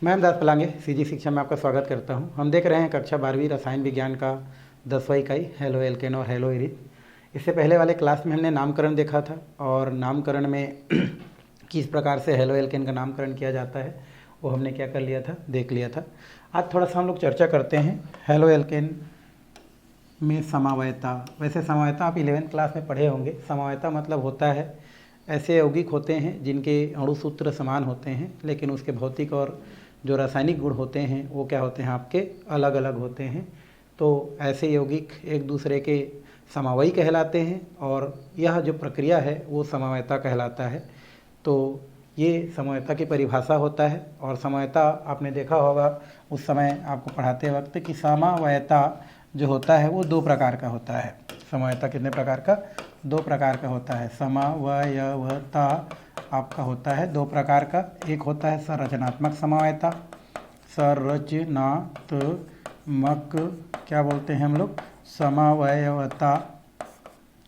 मैं अहमदास पलांगे सीजी शिक्षा में आपका स्वागत करता हूं। हम देख रहे हैं कक्षा 12वीं रसायन विज्ञान का 10वां इकाई हेलो एल्केन और हेलो एरिथ। इससे पहले वाले क्लास में हमने नामकरण देखा था और नामकरण में किस प्रकार से हेलो एल्केन का नामकरण किया जाता है वो हमने क्या कर लिया था, देख लिया था। आज थोड़ा सा हम लोग चर्चा करते हैं हेलो एल्केन में समवायता। वैसे समवायता आप 11th क्लास में पढ़े होंगे। समवायता मतलब होता है ऐसे यौगिक होते हैं जिनके अणु सूत्र समान होते हैं लेकिन उसके भौतिक और जो रासायनिक गुण होते हैं वो क्या होते हैं, आपके अलग अलग होते हैं। तो ऐसे यौगिक एक दूसरे के समवायी कहलाते हैं और यह जो प्रक्रिया है वो समवायता कहलाता है। तो ये समवायता की परिभाषा होता है। और समवायता आपने देखा होगा उस समय आपको पढ़ाते वक्त कि समवायता जो होता है वो दो प्रकार का होता है। समवायता कितने प्रकार का? दो प्रकार का होता है। समवायवता आपका होता है दो प्रकार का। एक होता है संरचनात्मक समवायता, संरचनात्मक क्या बोलते हैं हम लोग, समवायवता।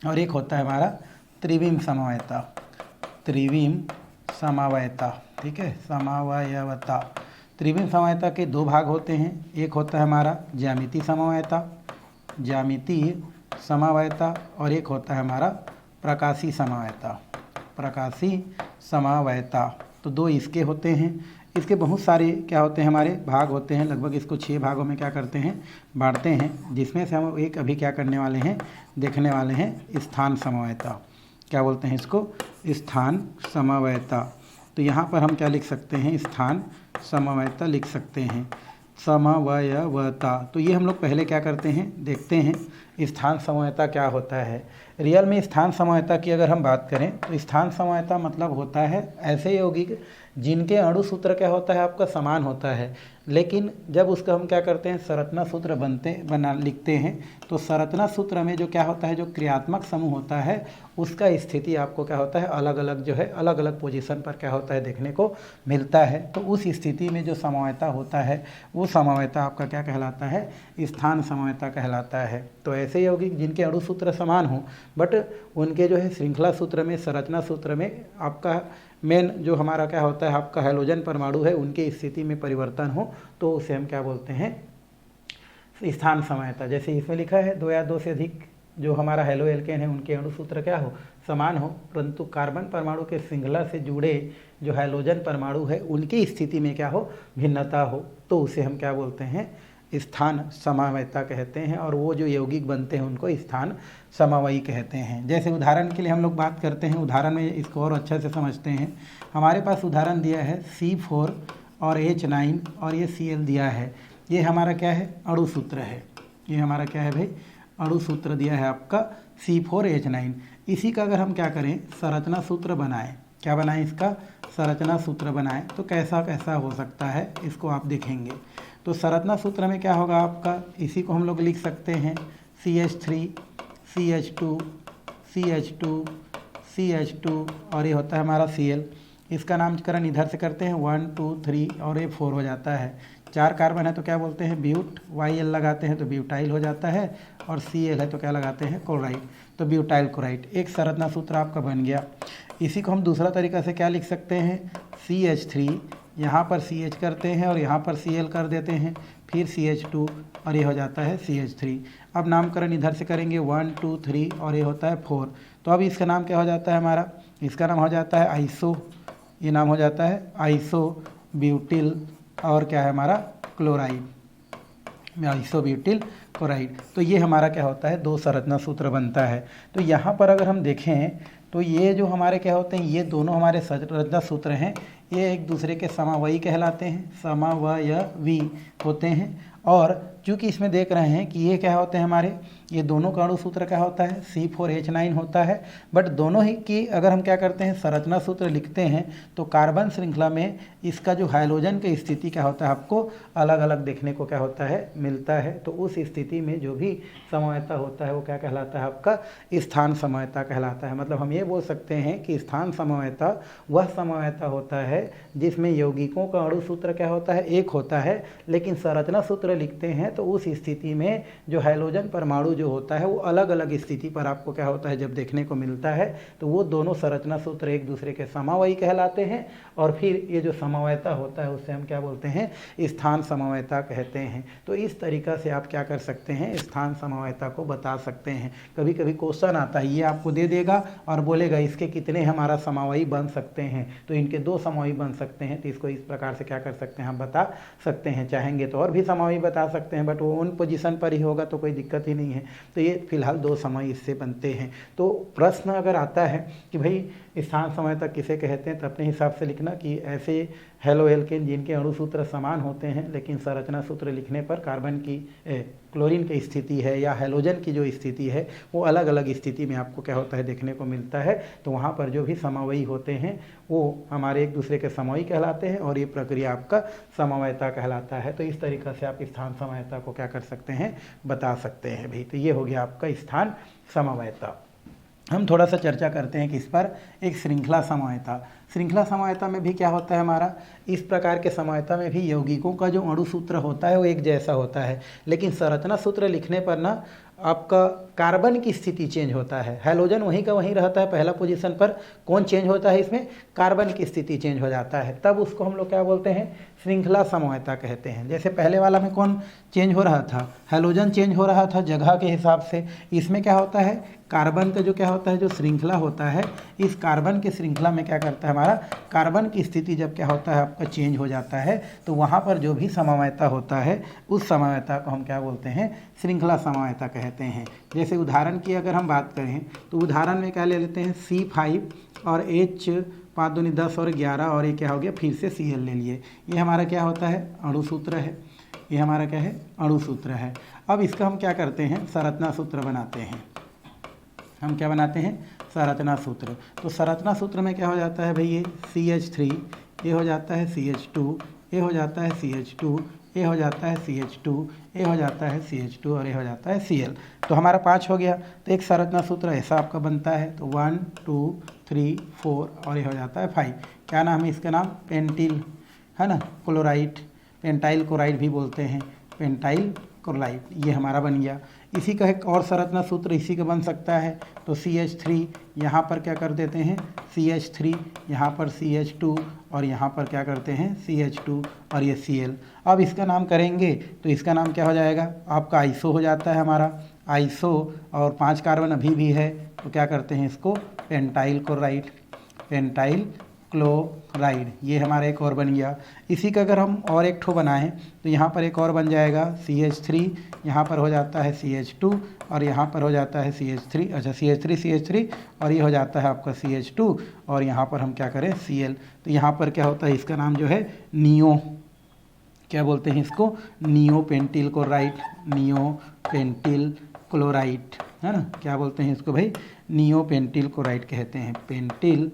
और एक होता है हमारा त्रिविम समवायता, त्रिविम समवायता। ठीक है, समवायवता। त्रिविम समवायता के दो भाग होते हैं। एक होता है हमारा ज्यामितीय समवायता, ज्यामितीय समवायता, और एक होता है हमारा प्रकाशीय समवायता, प्रकाशीय समवायता। तो दो इसके होते हैं। इसके बहुत सारे क्या होते हैं, हमारे भाग होते हैं। लगभग इसको 6 भागों में क्या करते हैं, बांटते हैं, जिसमें से हम एक अभी क्या करने वाले हैं, देखने वाले हैं स्थान समवायता। क्या बोलते हैं इसको? स्थान समवायता। तो यहाँ पर हम क्या लिख सकते हैं, स्थान समवायता लिख सकते हैं, समवायवता। तो ये हम लोग पहले क्या करते हैं, देखते हैं स्थान समवायता क्या होता है। रियल में स्थान समवायता की अगर हम बात करें तो स्थान समवायता मतलब होता है ऐसे यौगिक जिनके अणु सूत्र क्या होता है, आपका समान होता है, लेकिन जब उसका हम क्या करते हैं, संरचना सूत्र लिखते हैं, तो संरचना सूत्र में जो क्या होता है, जो क्रियात्मक समूह होता है उसका स्थिति आपको क्या होता है, अलग अलग जो है, अलग अलग पोजीशन पर क्या होता है, देखने को मिलता है। तो उस स्थिति में जो समवायता होता है वो समवायता आपका क्या कहलाता है, स्थान समवायता कहलाता है। तो ऐसे यौगिक जिनके अणु सूत्र समान हो बट उनके जो है श्रृंखला सूत्र में, संरचना सूत्र में आपका मेन जो हमारा क्या होता है, आपका हैलोजन परमाणु है, उनके स्थिति में परिवर्तन हो, तो उसे हम क्या बोलते हैं, स्थान समवायता। जैसे इसमें लिखा है 2 या 2 से अधिक जो हमारा हेलो एल्केन है उनके अणु सूत्र क्या हो, समान हो, परंतु कार्बन परमाणु के श्रृंखला से जुड़े जो हैलोजन परमाणु है उनकी स्थिति में क्या हो, भिन्नता हो, तो उसे हम क्या बोलते हैं, स्थान समवायता कहते हैं। और वो जो यौगिक बनते हैं उनको स्थान समवायी कहते हैं। जैसे उदाहरण के लिए हम लोग बात करते हैं, उदाहरण में इसको और अच्छे से समझते हैं। हमारे पास उदाहरण दिया है C4 और H9 और ये Cl दिया है। ये हमारा क्या है, अणु सूत्र है। ये हमारा क्या है भाई, अणु सूत्र दिया है आपका C4H9। इसी का अगर हम क्या करें, संरचना सूत्र बनाएं, क्या बनाएं, इसका संरचना सूत्र बनाएं, तो कैसा कैसा हो सकता है इसको आप देखेंगे। तो संरचना सूत्र में क्या होगा आपका, इसी को हम लोग लिख सकते हैं CH3 CH2 CH2 CH2 और ये होता है हमारा Cl। इसका नामकरण इधर से करते हैं 1 2 3 और ये 4 हो जाता है। 4 कार्बन है तो क्या बोलते हैं, ब्यूट, YL लगाते हैं तो ब्यूटाइल हो जाता है, और Cl है तो क्या लगाते हैं, क्लोराइड, तो ब्यूटाइल क्लोराइड। एक संरचना सूत्र आपका बन गया। इसी को हम दूसरा तरीका से क्या लिख सकते हैं, CH3, यहाँ पर CH करते हैं और यहाँ पर Cl कर देते हैं, फिर CH2 और ये हो जाता है CH3। अब नामकरण इधर से करेंगे 1 2 3 और ये होता है 4। तो अब इसका नाम क्या हो जाता है हमारा, इसका नाम हो जाता है आइसो, ये नाम हो जाता है आइसो ब्यूटिल, और क्या है हमारा, क्लोराइड, आइसोब्यूटिल क्लोराइड। तो ये हमारा क्या होता है, 2 संरचना सूत्र बनता है। तो यहाँ पर अगर हम देखें तो ये जो हमारे क्या होते हैं, ये दोनों हमारे संरचना सूत्र हैं, ये एक दूसरे के समवायी कहलाते हैं, समवायवी होते हैं। और चूँकि इसमें देख रहे हैं कि ये क्या होते हैं हमारे, ये दोनों का अणु सूत्र क्या होता है, C4H9 होता है, बट दोनों ही की अगर हम क्या करते हैं, संरचना सूत्र लिखते हैं तो कार्बन श्रृंखला में इसका जो हाइड्रोजन की स्थिति क्या होता है, आपको अलग अलग देखने को क्या होता है, मिलता है। तो उस स्थिति में जो भी समवायता होता है वो क्या कहलाता है, आपका स्थान समवायता कहलाता है। मतलब हम ये बोल सकते हैं कि स्थान समवायता वह समवायता होता है जिसमें यौगिकों का अणु सूत्र क्या होता है, एक होता है, लेकिन संरचना सूत्र लिखते हैं तो उस स्थिति में जो हैलोजन परमाणु जो होता है वो अलग अलग स्थिति पर आपको क्या होता है जब देखने को मिलता है तो वो दोनों संरचना सूत्र एक दूसरे के समावयी कहलाते हैं। और फिर ये जो समवायता होता है उससे हम क्या बोलते हैं, स्थान समवायता कहते हैं। तो इस तरीका से आप क्या कर सकते हैं, स्थान समवायता को बता सकते हैं। कभी कभी क्वेश्चन आता है, ये आपको दे देगा और बोलेगा इसके कितने हमारा समवायी बन सकते हैं, तो इनके 2 समवायी बन सकते हैं। तो इसको इस प्रकार से क्या कर सकते हैं, हम बता सकते हैं। चाहेंगे तो और भी समवायी बता सकते हैं, बट वो उन पोजीशन पर ही होगा तो कोई दिक्कत ही नहीं है। तो ये फिलहाल 2 समवायी इससे बनते हैं। तो प्रश्न अगर आता है कि भाई स्थान समवायता किसे कहते हैं, तो अपने हिसाब से लिखना कि ऐसे हेलो एल्केन जिनके अणु सूत्र समान होते हैं लेकिन संरचना सूत्र लिखने पर कार्बन की क्लोरीन की स्थिति है या हेलोजन की जो स्थिति है वो अलग अलग स्थिति में आपको क्या होता है देखने को मिलता है। तो वहाँ पर जो भी समवायी होते हैं वो हमारे एक दूसरे के समवायी कहलाते हैं और ये प्रक्रिया आपका समवायता कहलाता है। तो इस तरीक़ा से आप स्थान समवायता को क्या कर सकते हैं, बता सकते हैं भी। तो ये हो गया आपका स्थान समवायता। हम थोड़ा सा चर्चा करते हैं कि इस पर एक श्रृंखला समवायता। श्रृंखला समवायता में भी क्या होता है हमारा, इस प्रकार के समवायता में भी यौगिकों का जो अणु सूत्र होता है वो एक जैसा होता है, लेकिन संरचना सूत्र लिखने पर ना आपका कार्बन की स्थिति चेंज होता है। हैलोजन वहीं का वहीं रहता है पहला पोजीशन पर, कौन चेंज होता है इसमें, कार्बन की स्थिति चेंज हो जाता है। तब उसको हम लोग क्या बोलते हैं, श्रृंखला समवायता कहते हैं। जैसे पहले वाला में कौन चेंज हो रहा था, हैलोजन चेंज हो रहा था जगह के हिसाब से। इसमें क्या होता है, कार्बन का जो क्या होता है जो श्रृंखला होता है, इस कार्बन की श्रृंखला में क्या करता है हमारा, कार्बन की स्थिति जब क्या होता है आपका चेंज हो जाता है तो वहाँ पर जो भी समवायता होता है उस समवायता को हम क्या बोलते हैं, श्रृंखला समवायता कहते हैं। जैसे उदाहरण की अगर हम बात करें तो उदाहरण में क्या ले लेते हैं, C5 और H 5 दूनी 10 और 11 और ये क्या हो गया फिर से Cl ले लिए। ये हमारा क्या होता है, अणु सूत्र है। ये हमारा क्या है, अणु सूत्र है। अब इसका हम क्या करते हैं, संरचना सूत्र बनाते हैं। हम क्या बनाते हैं, संरचना सूत्र। तो संरचना सूत्र में क्या हो जाता है भाई, ये CH3, ये हो जाता है CH2, ये हो जाता है CH2, ये हो जाता है CH2, ये हो जाता है CH2 और ये हो जाता है Cl। तो हमारा 5 हो गया। तो एक संरचना सूत्र ऐसा आपका बनता है। तो 1 2 3 4 और ये हो जाता है 5। क्या नाम है इसका, नाम पेंटिल है ना, क्लोराइड, पेंटाइल क्लोराइड भी बोलते हैं, पेंटाइल क्लोराइड, ये हमारा बन गया। इसी का एक और संरचना सूत्र इसी का बन सकता है। तो CH3 यहाँ पर क्या कर देते हैं, CH3 यहाँ पर CH2 और यहाँ पर क्या करते हैं CH2 और ये Cl। अब इसका नाम करेंगे तो इसका नाम क्या हो जाएगा आपका, आइसो हो जाता है हमारा, आइसो। और 5 कार्बन अभी भी है तो क्या करते हैं इसको, पेंटाइल क्लोराइड, पेंटाइल क्लोराइड, ये हमारा एक और बन गया। इसी का अगर हम और एक ठो बनाएं तो यहाँ पर एक और बन जाएगा CH3, यहाँ पर हो जाता है CH2 और यहाँ पर हो जाता है CH3, अच्छा CH3 और ये हो जाता है आपका CH2 और यहाँ पर हम क्या करें Cl। तो यहाँ पर क्या होता है, इसका नाम जो है नियो, क्या बोलते हैं इसको, neo pentyl chloride, neo pentyl chloride है ना, क्या बोलते हैं इसको भाई, नियो पेंटिल क्लोराइड कहते हैं, पेंटिल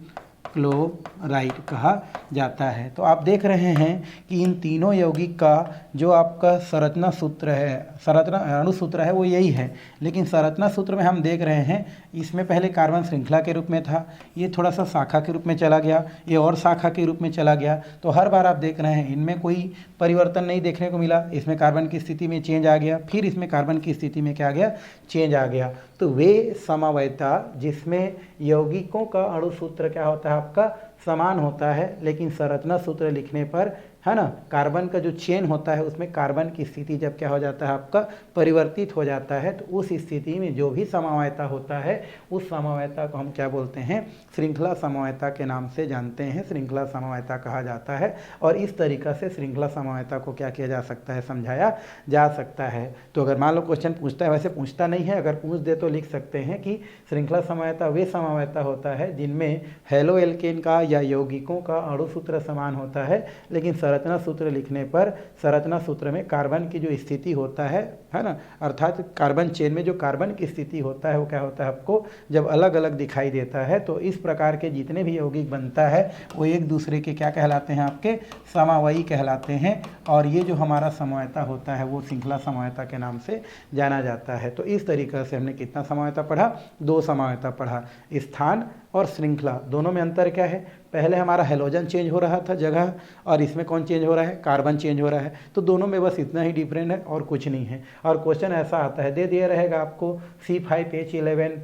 क्लोराइड कहा जाता है। तो आप देख रहे हैं कि इन तीनों यौगिक का जो आपका संरचना सूत्र है, संरचना अणु सूत्र है वो यही है, लेकिन संरचना सूत्र में हम देख रहे हैं इसमें पहले कार्बन श्रृंखला के रूप में था, ये थोड़ा सा शाखा के रूप में चला गया, ये और शाखा के रूप में चला गया। तो हर बार आप देख रहे हैं इनमें कोई परिवर्तन नहीं देखने को मिला, इसमें कार्बन की स्थिति में चेंज आ गया, फिर इसमें कार्बन की स्थिति में क्या आ गया, चेंज आ गया। तो वे समवायता जिसमें यौगिकों का अणु सूत्र क्या होता है आपका, समान होता है, लेकिन संरचना सूत्र लिखने पर है ना कार्बन का जो चेन होता है उसमें कार्बन की स्थिति जब क्या हो जाता है आपका, परिवर्तित हो जाता है, तो उस स्थिति में जो भी समवायता होता है उस समवायता को हम क्या बोलते हैं, श्रृंखला समवायता के नाम से जानते हैं, श्रृंखला समवायता कहा जाता है। और इस तरीक़ा से श्रृंखला समवायता को क्या किया जा सकता है, समझाया जा सकता है। तो अगर मान लो क्वेश्चन पूछता है, वैसे पूछता नहीं है, अगर पूछ दे तो लिख सकते हैं कि श्रृंखला समवायता वे समवायता होता है जिनमें हेलो एल्केन का या यौगिकों का अणु सूत्र समान होता है, लेकिन संरचना सूत्र लिखने पर संरचना सूत्र में कार्बन की जो स्थिति होता है ना, अर्थात कार्बन चेन में जो कार्बन की स्थिति होता है वो क्या होता है आपको, जब अलग अलग दिखाई देता है। तो इस प्रकार के जितने भी यौगिक बनता है वो एक दूसरे के क्या कहलाते हैं, आपके समवायी कहलाते हैं। और ये जो हमारा समवायता होता है वो श्रृंखला समवायता के नाम से जाना जाता है। तो इस तरीक़े से हमने कितना समवायता पढ़ा, 2 समवायता पढ़ा, स्थान और श्रृंखला दोनों में अंतर क्या है? पहले हमारा हेलोजन चेंज हो रहा था जगह, और इसमें कौन चेंज हो रहा है? कार्बन चेंज हो रहा है। तो दोनों में बस इतना ही डिफरेंट है और कुछ नहीं है। और क्वेश्चन ऐसा आता है, दे दिया रहेगा आपको C5H11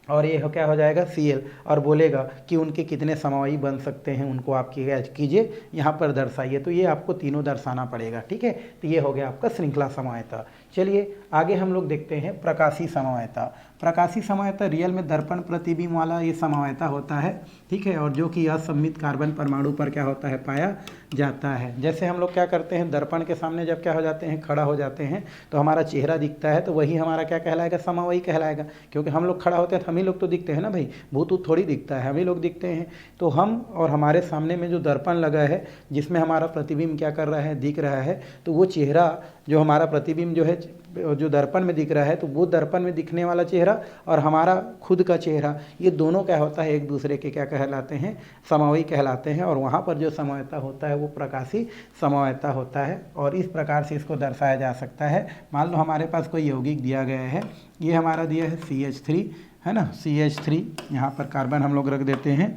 और ये क्या हो जाएगा Cl, और बोलेगा कि उनके कितने समवायी बन सकते हैं, उनको आप कीजिए, यहाँ पर दर्शाइए। तो ये आपको तीनों दर्शाना पड़ेगा, ठीक है। तो ये हो गया आपका श्रृंखला समवायता। चलिए आगे हम लोग देखते हैं प्रकाशीय समवायता। प्रकाशीय समवायता रियल में दर्पण प्रतिबिंब वाला ये समवायता होता है, ठीक है, और जो कि असममित कार्बन परमाणु पर क्या होता है? पाया जाता है। जैसे हम लोग क्या करते हैं, दर्पण के सामने जब क्या हो जाते हैं? खड़ा हो जाते हैं, तो हमारा चेहरा दिखता है, तो वही हमारा क्या कहलाएगा? समवायी कहलाएगा, क्योंकि हम लोग खड़ा होते हैं तो हम ही लोग तो दिखते हैं ना भाई, भूत थोड़ी दिखता है, हम ही लोग दिखते हैं। तो हम और हमारे सामने में जो दर्पण लगा है जिसमें हमारा प्रतिबिंब क्या कर रहा है? दिख रहा है, तो वो चेहरा जो हमारा प्रतिबिंब जो है जो दर्पण में दिख रहा है, तो वो दर्पण में दिखने वाला चेहरा और हमारा खुद का चेहरा, ये दोनों क्या होता है? एक दूसरे के क्या कहलाते हैं? समवायी कहलाते हैं। और वहाँ पर जो समवायता होता है वो प्रकाशीय समवायता होता है, और इस प्रकार से इसको दर्शाया जा सकता है। मान लो हमारे पास कोई यौगिक दिया गया है, ये हमारा दिया है CH3, है ना, CH3, यहाँ पर कार्बन हम लोग रख देते हैं,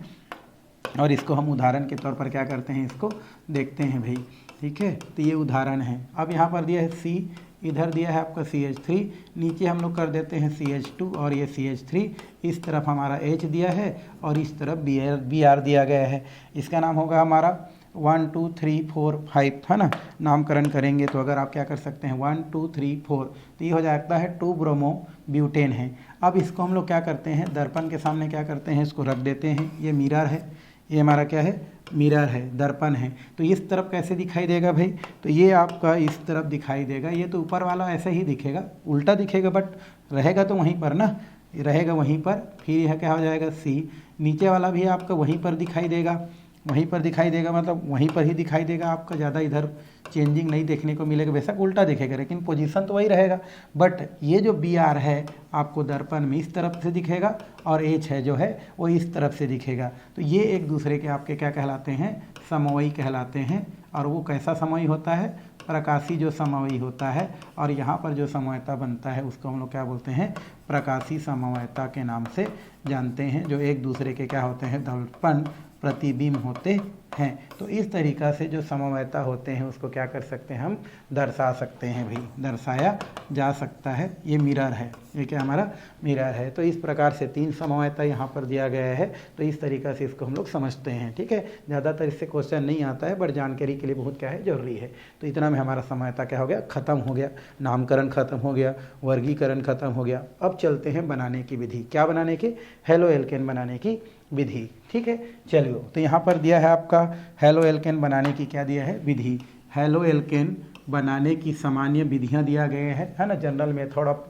और इसको हम उदाहरण के तौर पर क्या करते हैं? इसको देखते हैं भाई, ठीक है। तो ये उदाहरण है। अब यहाँ पर दिया है C, इधर दिया है आपका CH3, नीचे हम लोग कर देते हैं CH2 और ये CH3, इस तरफ हमारा H दिया है और इस तरफ Br दिया गया है। इसका नाम होगा हमारा 1 2 3 4 5, है ना, नामकरण करेंगे तो अगर आप क्या कर सकते हैं 1 2 3 4, तो ये हो जाता है 2 ब्रोमो ब्यूटेन है। अब इसको हम लोग क्या करते हैं? दर्पण के सामने क्या करते हैं? इसको रख देते हैं। ये मिरर है, ये हमारा क्या है? मिरर है, दर्पण है। तो इस तरफ कैसे दिखाई देगा भाई? तो ये आपका इस तरफ दिखाई देगा। ये तो ऊपर वाला ऐसे ही दिखेगा, उल्टा दिखेगा, बट रहेगा तो वहीं पर ना, रहेगा वहीं पर। फिर यह क्या हो जाएगा? C। नीचे वाला भी आपका वहीं पर दिखाई देगा, वहीं पर दिखाई देगा, मतलब वहीं पर ही दिखाई देगा आपका, ज़्यादा इधर चेंजिंग नहीं देखने को मिलेगा। वैसा उल्टा दिखेगा लेकिन पोजीशन तो वही रहेगा। बट ये जो Br है आपको दर्पण में इस तरफ से दिखेगा, और H है जो है वो इस तरफ से दिखेगा। तो ये एक दूसरे के आपके क्या कहलाते हैं? समवायी कहलाते हैं। और वो कैसा समवायी होता है? प्रकाशीय जो समवायी होता है। और यहाँ पर जो समवायता बनता है उसको हम लोग क्या बोलते हैं? प्रकाशीय समवायता के नाम से जानते हैं, जो एक दूसरे के क्या होते हैं? दर्पण प्रतिबिंब होते हैं। तो इस तरीक़ा से जो समवायता होते हैं उसको क्या कर सकते हैं? हम दर्शा सकते हैं भाई, दर्शाया जा सकता है। ये मिरर है, ये क्या हमारा मिरर है। तो इस प्रकार से 3 समवायता यहाँ पर दिया गया है। तो इस तरीक़ा से इसको हम लोग समझते हैं, ठीक है। ज़्यादातर इससे क्वेश्चन नहीं आता है, बट जानकारी के लिए बहुत क्या है? ज़रूरी है। तो इतना में हमारा समवायता क्या हो गया? ख़त्म हो गया। नामकरण ख़त्म हो गया, वर्गीकरण ख़त्म हो गया। अब चलते हैं बनाने की विधि। क्या बनाने की? हेलो एल्केन बनाने की विधि, ठीक है। चलिए, तो यहाँ पर दिया है आपका हेलो एल्केन बनाने की क्या दिया है? विधि। हेलो एल्केन बनाने की सामान्य विधियाँ दिया गए हैं, है ना, जनरल मेथड ऑफ,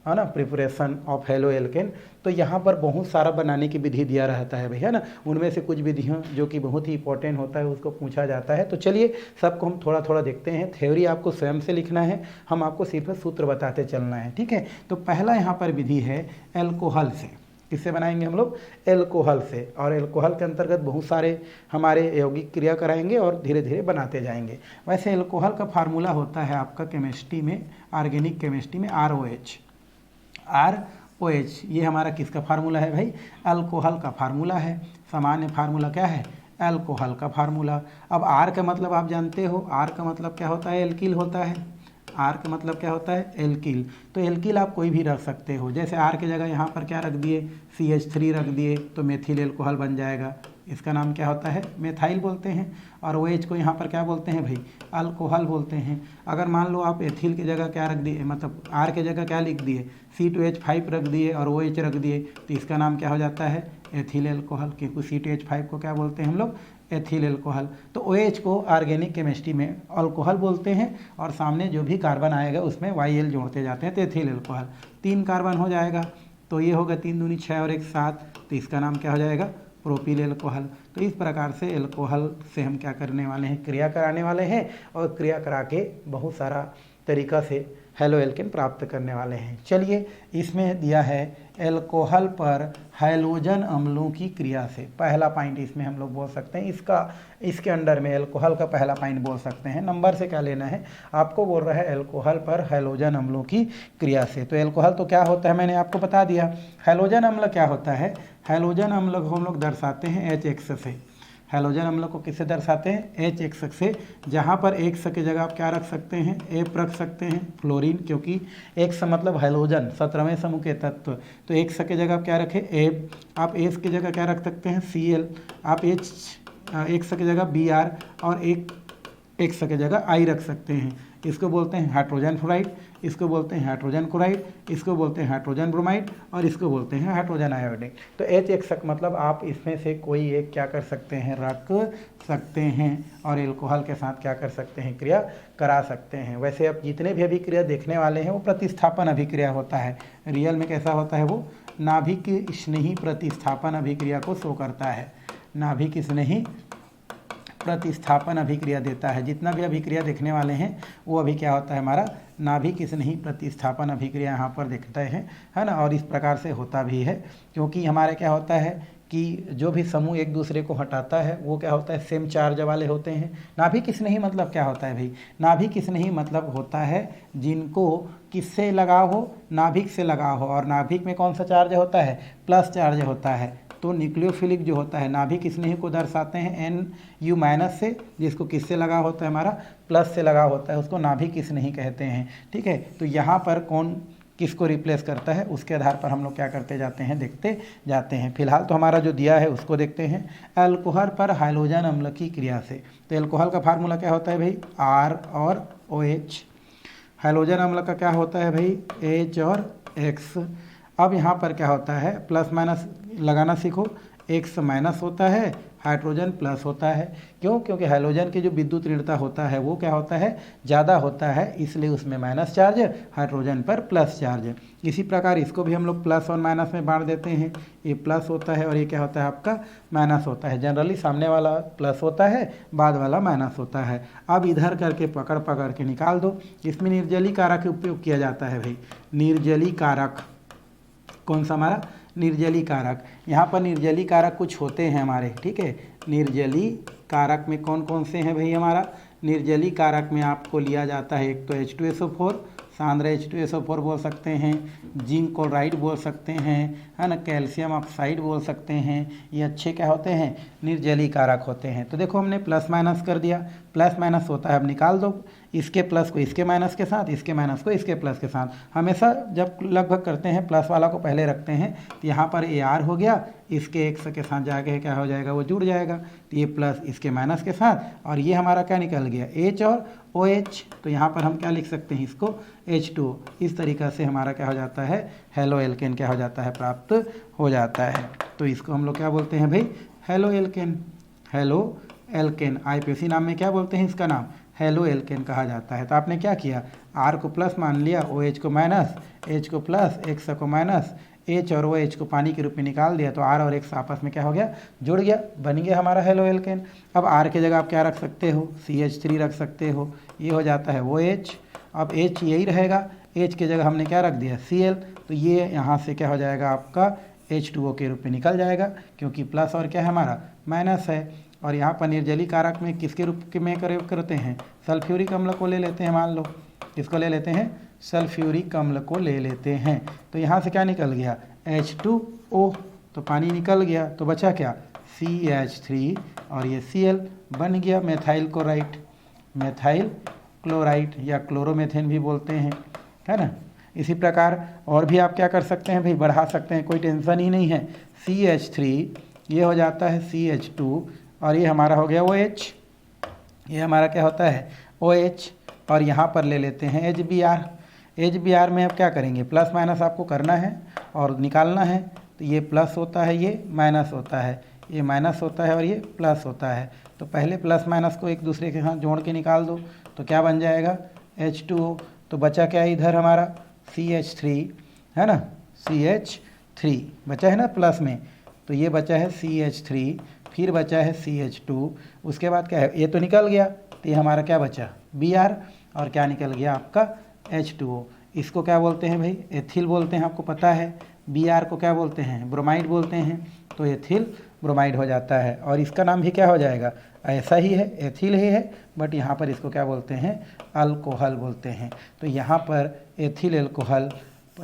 है ना, प्रिपरेशन ऑफ हेलो एल्केन। तो यहाँ पर बहुत सारा बनाने की विधि दिया रहता है भाई, है ना। उनमें से कुछ विधियाँ जो कि बहुत ही इंपॉर्टेंट होता है उसको पूछा जाता है। तो चलिए सबको हम थोड़ा थोड़ा देखते हैं। थ्योरी आपको स्वयं से लिखना है, हम आपको सिर्फ सूत्र बताते चलना है, ठीक है। तो पहला यहाँ पर विधि है एल्कोहल से। किससे बनाएंगे हम लोग? एल्कोहल से। और एल्कोहल के अंतर्गत बहुत सारे हमारे यौगिक क्रिया कराएंगे और धीरे धीरे बनाते जाएंगे। वैसे एल्कोहल का फार्मूला होता है आपका केमिस्ट्री में, ऑर्गेनिक केमिस्ट्री में ROH। ROH ये हमारा किसका फार्मूला है भाई? अल्कोहल का फार्मूला है। सामान्य फार्मूला क्या है? अल्कोहल का फार्मूला। अब R का मतलब आप जानते हो, R का मतलब क्या होता है? एल्किल होता है। R का मतलब क्या होता है? एल्किल। तो एल्किल आप कोई भी रख सकते हो। जैसे R की जगह यहाँ पर क्या रख दिए? CH3 रख दिए, तो मेथिल एल्कोहल बन जाएगा। इसका नाम क्या होता है? मेथाइल बोलते हैं। और OH को यहाँ पर क्या बोलते हैं भाई? अल्कोहल बोलते हैं। अगर मान लो आप एथिल की जगह क्या रख दिए, मतलब R की जगह क्या लिख दिए? C2H5 रख दिए और OH रख दिए, तो इसका नाम क्या हो जाता है? Ethyl alcohol. क्योंकि C2H5 को क्या बोलते हैं हम लोग? Ethyl alcohol. तो OH को ऑर्गेनिक केमिस्ट्री में अल्कोहल बोलते हैं, और सामने जो भी कार्बन आएगा उसमें YL जोड़ते जाते हैं, तो एथिल एल्कोहल। 3 कार्बन हो जाएगा, तो ये होगा 3 दूनी 6 और 1 7, तो इसका नाम क्या हो जाएगा? Propyl alcohol. तो इस प्रकार से एल्कोहल से हम क्या करने वाले हैं? क्रिया कराने वाले हैं, और क्रिया करा के बहुत सारा तरीका से हेलो एल्केन प्राप्त करने वाले हैं। चलिए, इसमें दिया है एल्कोहल पर हैलोजन अम्लों की क्रिया से। पहला पॉइंट इसमें हम लोग बोल सकते हैं, इसके अंडर में एल्कोहल का पहला पॉइंट बोल सकते हैं। नंबर से क्या लेना है आपको? बोल रहा है एल्कोहल पर हैलोजन अम्लों की क्रिया से। तो एल्कोहल तो क्या होता है मैंने आपको बता दिया। हैलोजन अम्ल क्या होता है? हैलोजन अम्ल को हम लोग दर्शाते हैं H से। हैलोजन अम्ल को किससे दर्शाते हैं? H से। जहाँ पर X की जगह आप क्या रख सकते हैं? F रख सकते हैं, फ्लोरीन, क्योंकि X मतलब हैलोजन 17वें समूह के तत्व, तो X की जगह आप क्या रखें? F। आप H की जगह क्या रख सकते हैं? Cl। आप X की जगह Br और X की जगह I रख सकते हैं। इसको बोलते हैं हाइड्रोजन फ्लोराइड, इसको बोलते हैं हाइड्रोजन क्लोराइड, इसको बोलते हैं हाइड्रोजन ब्रोमाइड और इसको बोलते हैं हाइड्रोजन आयोडीन। तो H मतलब आप इसमें से कोई एक क्या कर सकते हैं? रख सकते हैं और एल्कोहल के साथ क्या कर सकते हैं? क्रिया करा सकते हैं। वैसे अब जितने भी अभिक्रिया देखने वाले हैं वो प्रतिस्थापन अभिक्रिया होता है। रियल में कैसा होता है? वो नाभिक स्नेही प्रतिस्थापन अभिक्रिया को शो करता है। नाभिक स्नेही प्रतिस्थापन अभिक्रिया देता है। जितना भी अभिक्रिया देखने वाले हैं वो अभी क्या होता है? हमारा नाभिक स्नेही प्रतिस्थापन अभिक्रिया यहाँ पर देखते हैं, है ना। और इस प्रकार से होता भी है, क्योंकि हमारे क्या होता है कि जो भी समूह एक दूसरे को हटाता है वो क्या होता है? सेम चार्ज वाले होते हैं। नाभिक स्नेही मतलब क्या होता है भाई? नाभिक स्नेही मतलब होता है जिनको किससे लगाव हो? नाभिक से लगाव हो। और नाभिक में कौन सा चार्ज होता है? प्लस चार्ज होता है। तो न्यूक्लियोफिलिक जो होता है नाभिक स्नेही को दर्शाते हैं Nu- से, जिसको किससे लगा होता है? हमारा प्लस से लगा होता है, उसको नाभिक स्नेही कहते हैं। ठीक है, तो यहाँ पर कौन किसको रिप्लेस करता है उसके आधार पर हम लोग क्या करते जाते हैं? देखते जाते हैं। फिलहाल तो हमारा जो दिया है उसको देखते हैं। अल्कोहल पर हैलोजन अम्ल की क्रिया से, तो एल्कोहल का फार्मूला क्या होता है भाई? R और OH। हैलोजन अम्ल का क्या होता है भाई? H और X। अब यहाँ पर क्या होता है? प्लस माइनस लगाना सीखो। X माइनस होता है, हाइड्रोजन प्लस होता है। क्यों? क्योंकि हैलोजन की जो विद्युत ऋणता होता है वो क्या होता है? ज़्यादा होता है, इसलिए उसमें माइनस चार्ज, हाइड्रोजन पर प्लस चार्ज। इसी प्रकार इसको भी हम लोग प्लस और माइनस में बांट देते हैं। ये प्लस होता है और ये क्या होता है? आपका माइनस होता है। जनरली सामने वाला प्लस होता है, बाद वाला माइनस होता है। अब इधर करके पकड़ पकड़ के निकाल दो। इसमें निर्जली कारक उपयोग किया जाता है भाई। निर्जली कारक कौन सा? हमारा निर्जली कारक। यहाँ पर निर्जली कारक कुछ होते हैं हमारे, ठीक है। निर्जली कारक में कौन कौन से हैं भाई? हमारा निर्जली कारक में आपको लिया जाता है एक तो H2SO4, सांद्र H2SO4 बोल सकते हैं, जिंक क्लोराइड बोल सकते हैं, है ना, कैल्शियम ऑक्साइड बोल सकते हैं। ये अच्छे क्या होते हैं? निर्जली कारक होते हैं। तो देखो हमने प्लस माइनस कर दिया, प्लस माइनस होता है, अब निकाल दो इसके प्लस को इसके माइनस के साथ, इसके माइनस को इसके प्लस के साथ। हमेशा जब लगभग करते हैं प्लस वाला को पहले रखते हैं, तो यहाँ पर AR हो गया, इसके X के साथ जाके क्या हो जाएगा? वो जुड़ जाएगा। तो ये प्लस इसके माइनस के साथ, और ये हमारा क्या निकल गया? H और OH। तो यहाँ पर हम क्या लिख सकते हैं? इसको H2O। इस तरीक़ा से हमारा क्या हो जाता है? हेलो एल्केन क्या हो जाता है? प्राप्त हो जाता है। तो इसको हम लोग क्या बोलते हैं भाई? Halo alkane. Halo alkane IPAC नाम में क्या बोलते हैं इसका नाम? हेलो एल्केन कहा जाता है। तो आपने क्या किया? R को प्लस मान लिया, OH को माइनस, H को प्लस, X को माइनस, H और OH को पानी के रूप में निकाल दिया, तो R और X आपस में क्या हो गया? जुड़ गया, बन गया हमारा हेलो एल्केन। अब R की जगह आप क्या रख सकते हो? CH3 रख सकते हो, ये हो जाता है OH। अब H यही रहेगा, H की जगह हमने क्या रख दिया? Cl। तो ये यहाँ से क्या हो जाएगा? आपका H2O के रूप में निकल जाएगा, क्योंकि प्लस और क्या है हमारा? माइनस है। और यहाँ पर निर्जली कारक में किसके रूप में करते हैं? सल्फ्यूरिक अम्ल को ले लेते हैं। मान लो किसको ले लेते हैं? सल्फ्यूरिक अम्ल को ले लेते हैं। तो यहाँ से क्या निकल गया? H2O। तो पानी निकल गया, तो बचा क्या? CH3 और ये Cl बन गया मेथाइल क्लोराइड, मेथाइल क्लोराइड या क्लोरोमेथेन भी बोलते हैं, है ना। इसी प्रकार और भी आप क्या कर सकते हैं भाई? बढ़ा सकते हैं, कोई टेंशन ही नहीं है। CH3 ये हो जाता है CH2 और ये हमारा हो गया OH। ये हमारा क्या होता है? OH। और यहाँ पर ले लेते हैं HBr। HBr में अब क्या करेंगे? प्लस माइनस आपको करना है और निकालना है। तो ये प्लस होता है, ये माइनस होता है, ये माइनस होता है और ये प्लस होता है। तो पहले प्लस माइनस को एक दूसरे के साथ जोड़ के निकाल दो, तो क्या बन जाएगा? H2O। तो बचा क्या इधर हमारा? CH3, है ना, CH3 बचा है ना प्लस में। तो ये बचा है CH3, फिर बचा है CH2, उसके बाद क्या है? ये तो निकल गया, तो ये हमारा क्या बचा? Br। और क्या निकल गया? आपका H2O। इसको क्या बोलते हैं भाई? एथिल बोलते हैं, आपको पता है। Br को क्या बोलते हैं? ब्रोमाइड बोलते हैं। तो एथिल ब्रोमाइड हो जाता है, और इसका नाम भी क्या हो जाएगा? ऐसा ही है, एथिल ही है, बट यहाँ पर इसको क्या बोलते हैं? अल्कोहल बोलते हैं। तो यहाँ पर एथिल एल्कोहल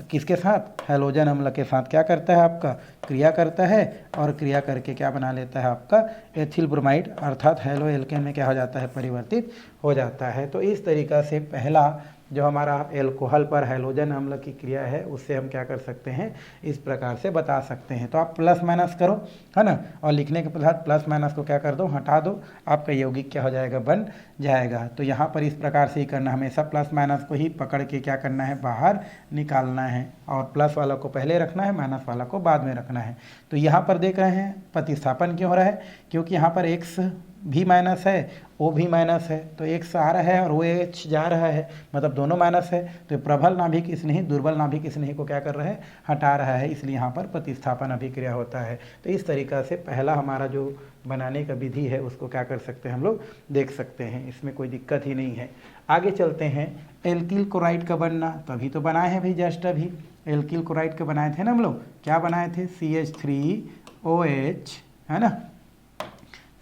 किसके साथ, हैलोजन अम्ल के साथ क्या करता है आपका, क्रिया करता है और क्रिया करके क्या बना लेता है आपका एथिल ब्रोमाइड, अर्थात हैलो एल्केन में क्या हो जाता है, परिवर्तित हो जाता है। तो इस तरीक़ा से पहला जो हमारा एल्कोहल पर हैलोजन अम्ल की क्रिया है उससे हम क्या कर सकते हैं, इस प्रकार से बता सकते हैं। तो आप प्लस माइनस करो, है ना, और लिखने के बाद प्लस माइनस को क्या कर दो, हटा दो, आपका यौगिक क्या हो जाएगा, बन जाएगा। तो यहाँ पर इस प्रकार से ही करना, हमेशा प्लस माइनस को ही पकड़ के क्या करना है, बाहर निकालना है, और प्लस वाला को पहले रखना है, माइनस वाला को बाद में रखना है। तो यहाँ पर देख रहे हैं प्रतिस्थापन क्यों हो रहा है, क्योंकि यहाँ पर x भी माइनस है, ओ भी माइनस है, तो x आ रहा है और ओ एच जा रहा है, मतलब दोनों माइनस है। तो प्रबल नाभिक स्नेही दुर्बल नाभिक स्नेही को क्या कर रहा है, हटा रहा है, इसलिए यहाँ पर प्रतिस्थापन अभिक्रिया होता है। तो इस तरीक़ा से पहला हमारा जो बनाने का विधि है उसको क्या कर सकते हैं, हम लोग देख सकते हैं, इसमें कोई दिक्कत ही नहीं है। आगे चलते हैं, एल्किल क्लोराइड का बनना, तो अभी तो बनाए हैं भाई, जस्ट अभी एल्किल क्लोराइड का बनाए थे ना हम लोग, क्या बनाए थे, CH3OH, है ना,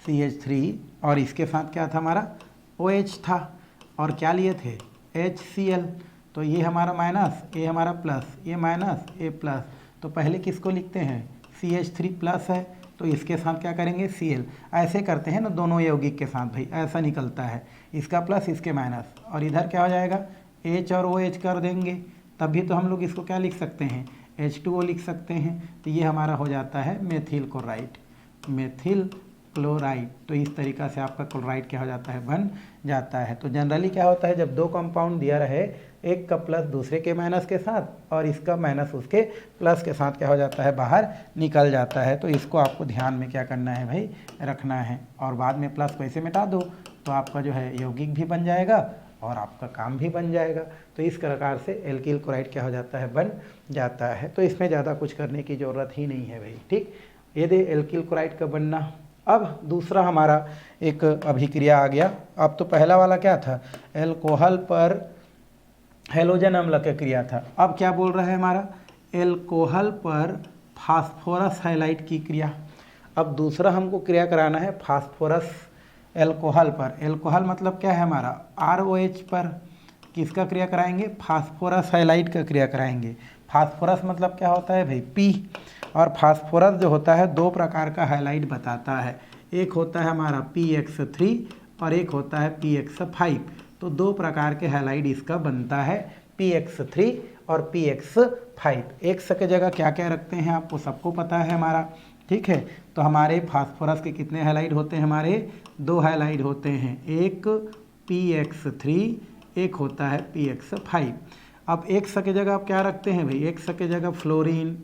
CH3, और इसके साथ क्या था हमारा, OH था, और क्या लिए थे, HCl। तो ये हमारा माइनस, ये हमारा प्लस, ये माइनस, ये प्लस। तो पहले किसको लिखते हैं, CH3 प्लस है, तो इसके साथ क्या करेंगे, Cl। ऐसे करते हैं ना दोनों यौगिक के साथ भाई, ऐसा निकलता है, इसका प्लस इसके माइनस, और इधर क्या हो जाएगा, H और OH कर देंगे, तभी तो हम लोग इसको क्या लिख सकते हैं, H2O लिख सकते हैं। तो ये हमारा हो जाता है मेथिल क्लोराइड, मेथिल क्लोराइड। तो इस तरीक़ा से आपका क्लोराइड क्या हो जाता है, बन जाता है। तो जनरली क्या होता है, जब दो कंपाउंड दिया रहे, एक का प्लस दूसरे के माइनस के साथ और इसका माइनस उसके प्लस के साथ क्या हो जाता है, बाहर निकल जाता है। तो इसको आपको ध्यान में क्या करना है भाई, रखना है, और बाद में प्लस को ऐसे मिटा दो तो आपका जो है यौगिक भी बन जाएगा और आपका काम भी बन जाएगा। तो इस प्रकार से एल्किल क्लोराइड क्या हो जाता है, बन जाता है। तो इसमें ज़्यादा कुछ करने की ज़रूरत ही नहीं है भाई, ठीक। ये दे एल्किल क्लोराइड का बनना। अब दूसरा हमारा एक अभिक्रिया आ गया। अब तो पहला वाला क्या था, एल्कोहल पर हैलोजन अम्ल का क्रिया था। अब क्या बोल रहा है हमारा, एल्कोहल पर फास्फोरस हैलाइड की क्रिया। अब दूसरा हमको क्रिया कराना है फास्फोरस एल्कोहल पर। एल्कोहल मतलब क्या है हमारा, ROH पर किसका क्रिया कराएंगे, फास्फोरस हैलाइड का क्रिया कराएंगे। फास्फोरस मतलब क्या होता है भाई, P, और फास्फोरस जो होता है दो प्रकार का हैलाइड बताता है, एक होता है हमारा PX3 और एक होता है PX5। तो दो प्रकार के हैलाइड इसका बनता है, PX3 और PX5। एक्स के जगह क्या क्या रखते हैं आपको सबको पता है हमारा, ठीक है। तो हमारे फास्फोरस के कितने हैलाइड होते हैं, हमारे दो हैलाइड होते हैं, एक PX3, एक होता है PX5। अब एक्स के जगह आप क्या रखते हैं भाई, एक्स के जगह फ्लोरीन,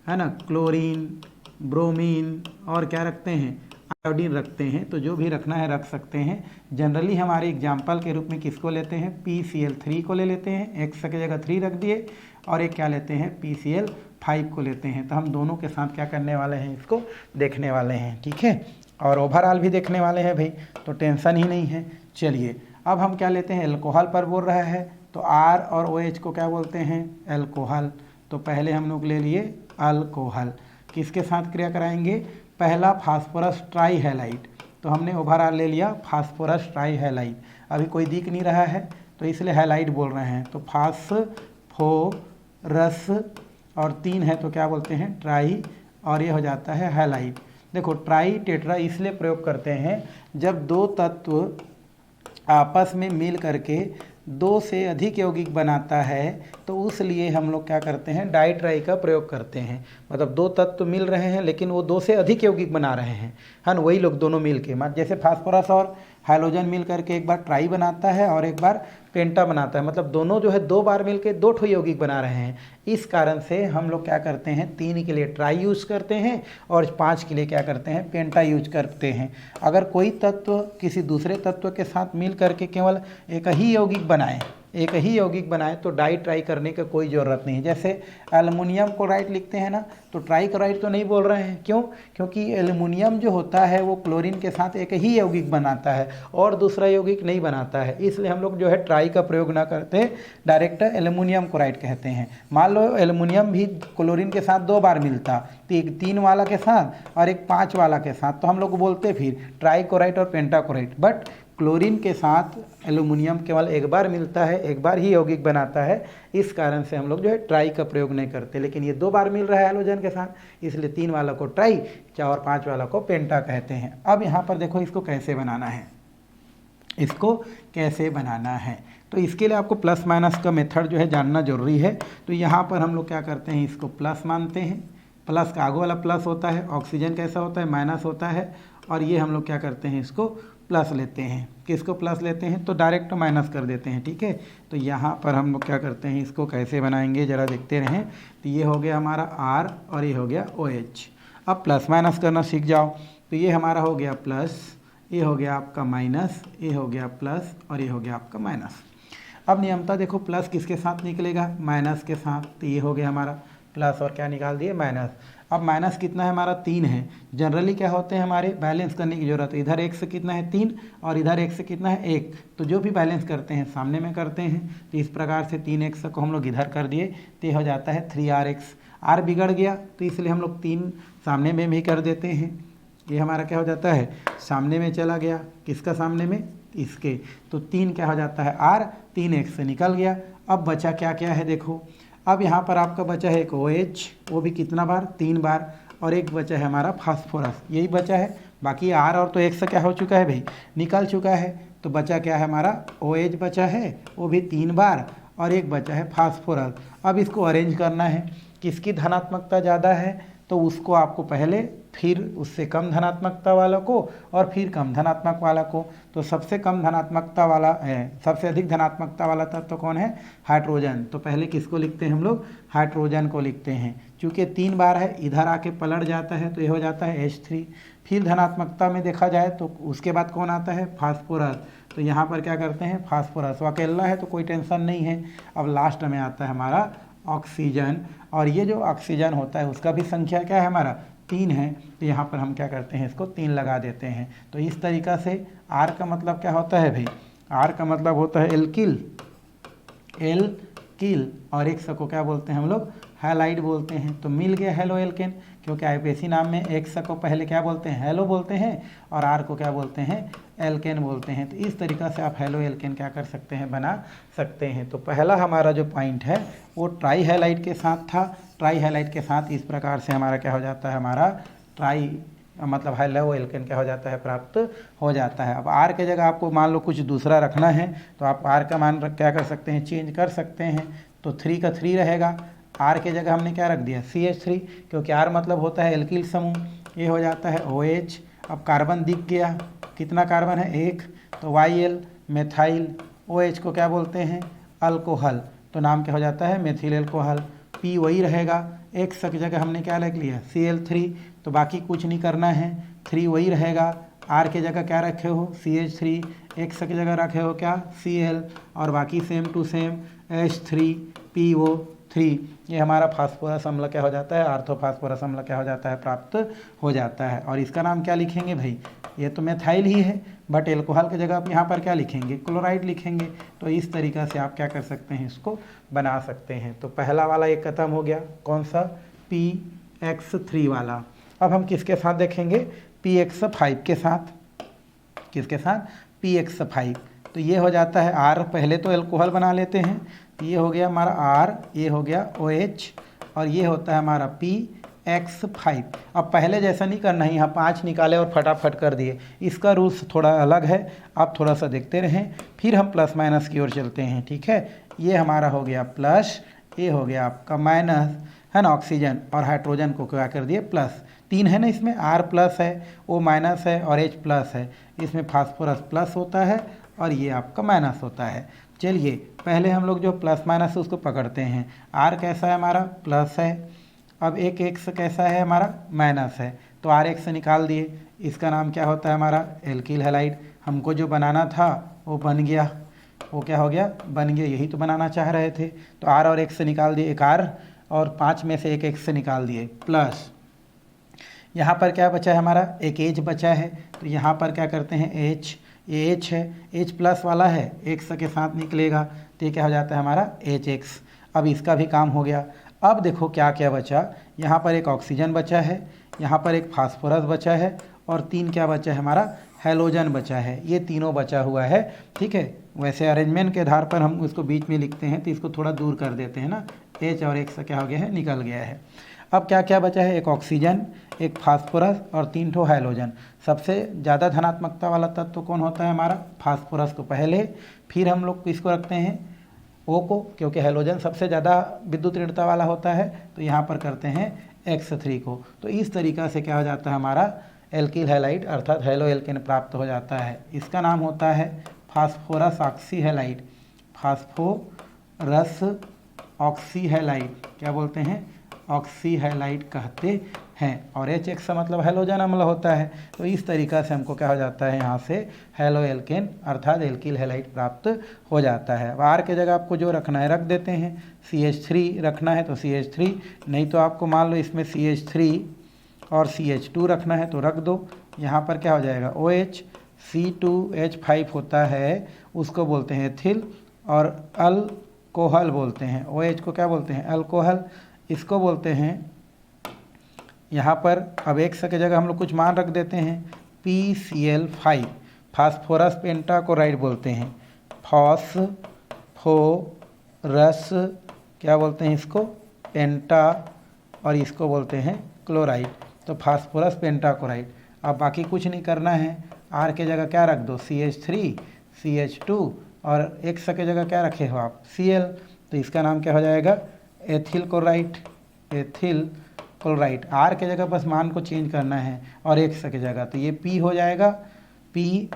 है ना, क्लोरीन, ब्रोमीन, और क्या रखते हैं, आयोडीन रखते हैं। तो जो भी रखना है रख सकते हैं। जनरली हमारे एग्जाम्पल के रूप में किसको लेते हैं, PCl3 को ले लेते हैं, एक्स की जगह 3 रख दिए, और एक क्या लेते हैं, PCl5 को लेते हैं। तो हम दोनों के साथ क्या करने वाले हैं, इसको देखने वाले हैं, ठीक है, और ओवरऑल भी देखने वाले हैं भाई, तो टेंशन ही नहीं है। चलिए अब हम क्या लेते हैं, एल्कोहल पर बोल रहा है, तो R और OH को क्या बोलते हैं, एल्कोहल। तो पहले हम लोग ले लिए अल्कोहल, किसके साथ क्रिया कराएंगे, पहला फास्फोरस ट्राई हैलाइड। तो हमने ओवरऑल ले लिया फास्फोरस ट्राई हैलाइड, अभी कोई दिख नहीं रहा है तो इसलिए हैलाइड बोल रहे हैं। तो फास्फोरस और 3 है तो क्या बोलते हैं, ट्राई, और ये हो जाता है हैलाइड। देखो ट्राई टेट्रा इसलिए प्रयोग करते हैं जब दो तत्व आपस में मिल करके 2 से अधिक यौगिक बनाता है, तो उस लिए हम लोग क्या करते हैं, डाई ट्राई का प्रयोग करते हैं। मतलब 2 तत्व मिल रहे हैं लेकिन वो 2 से अधिक यौगिक बना रहे हैं, है ना, वही लोग दोनों मिल के, जैसे फास्फोरस और हाइड्रोजन मिल करके एक बार ट्राई बनाता है और एक बार पेंटा बनाता है, मतलब दोनों जो है 2 बार मिल के 2 ठो यौगिक बना रहे हैं। इस कारण से हम लोग क्या करते हैं, 3 के लिए ट्राई यूज करते हैं और 5 के लिए क्या करते हैं, पेंटा यूज करते हैं। अगर कोई तत्व किसी दूसरे तत्व के साथ मिल करके केवल एक ही यौगिक बनाए तो डाई ट्राई करने का कोई ज़रूरत नहीं। जैसे एल्युमिनियम क्लोराइड लिखते हैं ना, तो ट्राई क्लोराइड तो नहीं बोल रहे हैं, क्यों, क्योंकि एल्युमिनियम जो होता है वो क्लोरीन के साथ एक ही यौगिक बनाता है और दूसरा यौगिक नहीं बनाता है, इसलिए हम लोग जो है ट्राई का प्रयोग ना करते, डायरेक्ट एल्युमिनियम क्लोराइड कहते हैं। मान लो एल्युमिनियम भी क्लोरीन के साथ 2 बार मिलता, तो एक 3 वाला के साथ और एक 5 वाला के साथ, तो हम लोग बोलते फिर ट्राई क्लोराइड और पेंटा क्लोराइड। बट क्लोरीन के साथ एल्युमिनियम केवल एक बार मिलता है, एक बार ही यौगिक बनाता है, इस कारण से हम लोग जो है ट्राई का प्रयोग नहीं करते। लेकिन ये 2 बार मिल रहा है हैलोजन के साथ, इसलिए 3 वाला को ट्राई, 4 और 5 वाला को पेंटा कहते हैं। अब यहाँ पर देखो इसको कैसे बनाना है, इसको कैसे बनाना है, तो इसके लिए आपको प्लस माइनस का मेथड जो है जानना जरूरी है। तो यहाँ पर हम लोग क्या करते हैं, इसको प्लस मानते हैं, प्लस का आगे वाला प्लस होता है, ऑक्सीजन कैसा होता है माइनस होता है, और ये हम लोग क्या करते हैं इसको प्लस लेते हैं। किसको प्लस लेते हैं, तो डायरेक्ट माइनस कर देते हैं, ठीक है। तो यहाँ पर हम लोग क्या करते हैं, इसको कैसे बनाएंगे जरा देखते रहें। तो ये हो गया हमारा R और ये हो गया OH। अब प्लस माइनस करना सीख जाओ। तो ये हमारा हो गया प्लस, ये हो गया आपका माइनस, ये हो गया प्लस और ये हो गया आपका माइनस। अब नियमता देखो, प्लस किसके साथ निकलेगा, माइनस के साथ। तो ये हो गया हमारा प्लस और क्या निकाल दिए, माइनस। अब माइनस कितना है हमारा, 3 है। जनरली क्या होते हैं हमारे, बैलेंस करने की जरूरत है। इधर 1 से कितना है 3 और इधर 1 से कितना है 1, तो जो भी बैलेंस करते हैं सामने में करते हैं। तो इस प्रकार से 3x को हम लोग इधर कर दिए, तो ये हो जाता है 3rx। r बिगड़ गया तो इसलिए हम लोग 3 सामने में भी कर देते हैं। ये हमारा क्या हो जाता है, सामने में चला गया, किसका सामने में, इसके। तो 3 क्या हो जाता है r, 3x से निकल गया। अब बचा क्या क्या है देखो, अब यहाँ पर आपका बचा है एक OH, वो भी कितना बार, 3 बार, और एक बचा है हमारा फास्फोरस, यही बचा है। बाकी R और तो 1 से क्या हो चुका है भाई, निकल चुका है। तो बचा क्या है हमारा, OH बचा है, वो भी 3 बार, और एक बचा है फास्फोरस। अब इसको अरेंज करना है, किसकी धनात्मकता ज़्यादा है, तो उसको आपको पहले, फिर उससे कम धनात्मकता वाला को, और फिर कम धनात्मक वाला को। तो सबसे कम धनात्मकता वाला है, सबसे अधिक धनात्मकता वाला तत्व तो कौन है, हाइड्रोजन। तो पहले किसको लिखते हैं हम लोग, हाइड्रोजन को लिखते हैं। चूँकि 3 बार है, इधर आके पलट जाता है तो ये हो जाता है H3। फिर धनात्मकता में देखा जाए तो उसके बाद कौन आता है, फास्फोरस। तो यहाँ पर क्या करते हैं, फास्फोरस। वो अकेला है तो कोई टेंशन नहीं है। अब लास्ट में आता है हमारा ऑक्सीजन, और ये जो ऑक्सीजन होता है उसका भी संख्या क्या है हमारा, 3 है। तो यहाँ पर हम क्या करते हैं, इसको 3 लगा देते हैं। तो इस तरीक़ा से R का मतलब क्या होता है भाई, R का मतलब होता है एल्किल, एल्किल, और X को क्या बोलते हैं हम लोग, हैलाइड बोलते हैं। तो मिल गया हेलो एल्केन, क्योंकि आईपीएसी नाम में X को पहले क्या बोलते हैं, हेलो बोलते हैं, और R को क्या बोलते हैं, एल्केन बोलते हैं। तो इस तरीक़ा से आप हेलो एल्केन क्या कर सकते हैं, बना सकते हैं। तो पहला हमारा जो पॉइंट है वो ट्राई हैलाइड के साथ था। ट्राई हैलाइड के साथ इस प्रकार से हमारा क्या हो जाता है, हमारा ट्राई मतलब हेलो एल्केन क्या हो जाता है, प्राप्त हो जाता है। अब R के जगह आपको मान लो कुछ दूसरा रखना है तो आप R का मान क्या कर सकते हैं, चेंज कर सकते हैं। तो 3 का 3 रहेगा, R के जगह हमने क्या रख दिया, CH3, क्योंकि R मतलब होता है एल्किल समूह। ये हो जाता है OH। अब कार्बन दिख गया, कितना कार्बन है, 1, तो YL, मेथाइल। OH को क्या बोलते हैं, अल्कोहल, तो नाम क्या हो जाता है, मेथिल अल्कोहल। P वही रहेगा, X की जगह हमने क्या रख लिया, Cl3, तो बाकी कुछ नहीं करना है। 3 वही रहेगा, R के जगह क्या रखे हो, CH3, X की जगह रखे हो क्या, Cl, और बाकी सेम टू सेम H3PO3। ये हमारा फास्फोरस अम्ल क्या हो जाता है, आर्थोफास्फोरस अम्ल क्या हो जाता है, प्राप्त हो जाता है। और इसका नाम क्या लिखेंगे भाई, ये तो मेथाइल ही है, बट एल्कोहल की जगह आप यहाँ पर क्या लिखेंगे, क्लोराइड लिखेंगे। तो इस तरीक़ा से आप क्या कर सकते हैं, इसको बना सकते हैं। तो पहला वाला एक खत्म हो गया, कौन सा, PX3 वाला। अब हम किसके साथ देखेंगे, PX5 के साथ। किसके साथ, PX5। तो ये हो जाता है R, पहले तो एल्कोहल बना लेते हैं। ये हो गया हमारा R, ये हो गया OH, और ये होता है हमारा PX5। अब पहले जैसा नहीं करना है, यहाँ 5 निकाले और फटाफट कर दिए, इसका रूल्स थोड़ा अलग है। आप थोड़ा सा देखते रहें, फिर हम प्लस माइनस की ओर चलते हैं, ठीक है। ये हमारा हो गया प्लस, ये हो गया आपका माइनस, है ना। ऑक्सीजन और हाइड्रोजन को क्या कर दिए, प्लस। 3 है ना इसमें, R प्लस है, O माइनस है, और H प्लस है। इसमें फास्फोरस प्लस होता है और ये आपका माइनस होता है। चलिए पहले हम लोग जो प्लस माइनस है उसको पकड़ते हैं। R कैसा है हमारा, प्लस है। अब एक X कैसा है हमारा, माइनस है। तो RX से निकाल दिए, इसका नाम क्या होता है हमारा, एल्किल हैलाइड। हमको जो बनाना था वो बन गया, वो क्या हो गया, बन गया, यही तो बनाना चाह रहे थे। तो R और X से निकाल दिए, एक R, और 5 में से एक X से निकाल दिए, प्लस। यहाँ पर क्या बचा है हमारा, एक H बचा है। तो यहाँ पर क्या करते हैं, H, ये H है, H प्लस वाला है, X के साथ निकलेगा, तो ये क्या हो जाता है हमारा HX। अब इसका भी काम हो गया। अब देखो क्या क्या बचा, यहाँ पर एक ऑक्सीजन बचा है, यहाँ पर एक फास्फोरस बचा है, और 3 क्या बचा है हमारा, हैलोजन बचा है, ये तीनों बचा हुआ है। ठीक है, वैसे अरेंजमेंट के आधार पर हम इसको बीच में लिखते हैं तो इसको थोड़ा दूर कर देते हैं ना, H और X क्या हो गया है, निकल गया है। अब क्या क्या बचा है, एक ऑक्सीजन, एक फास्फोरस और 3 ठो हैलोजन। सबसे ज़्यादा धनात्मकता वाला तत्व तो कौन होता है हमारा, फास्फोरस को पहले, फिर हम लोग किसको रखते हैं, O को, क्योंकि हैलोजन सबसे ज़्यादा विद्युत ऋणता वाला होता है, तो यहाँ पर करते हैं X3 को। तो इस तरीक़ा से क्या हो जाता है हमारा एल्किल हैलाइड अर्थात हैलो एल्केन प्राप्त हो जाता है। इसका नाम होता है phosphorus oxy halide, phosphorus oxy halide क्या बोलते हैं, ऑक्सी हैलाइड कहते हैं। और H का मतलब हैलोजन अम्ल होता है। तो इस तरीक़ा से हमको क्या हो जाता है, यहाँ से हैलो एल्केन अर्थात एल्किल हैलाइड प्राप्त हो जाता है। अब R के जगह आपको जो रखना है रख देते हैं, CH3 रखना है तो CH3, नहीं तो आपको मान लो इसमें CH3 और CH2 रखना है तो रख दो। यहाँ पर क्या हो जाएगा OH, C2H5 होता है, उसको बोलते हैं एथिल और अल्कोहल बोलते हैं। OH को क्या बोलते हैं, अल्कोहल, इसको बोलते हैं। यहाँ पर अब X के जगह हम लोग कुछ मान रख देते हैं, PCl5, फास्फोरस पेंटाक्लोराइड बोलते हैं, फॉस्फोरस क्या बोलते हैं इसको, पेंटा, और इसको बोलते हैं क्लोराइड, तो फास्फोरस पेंटाक्लोराइड। अब बाकी कुछ नहीं करना है, R के जगह क्या रख दो, CH3, CH2 और X के जगह क्या रखे हो आप, Cl, तो इसका नाम क्या हो जाएगा, ethyl chloride, ethyl chloride. R के जगह बस मान को चेंज करना है और X के जगह, तो ये P हो जाएगा, P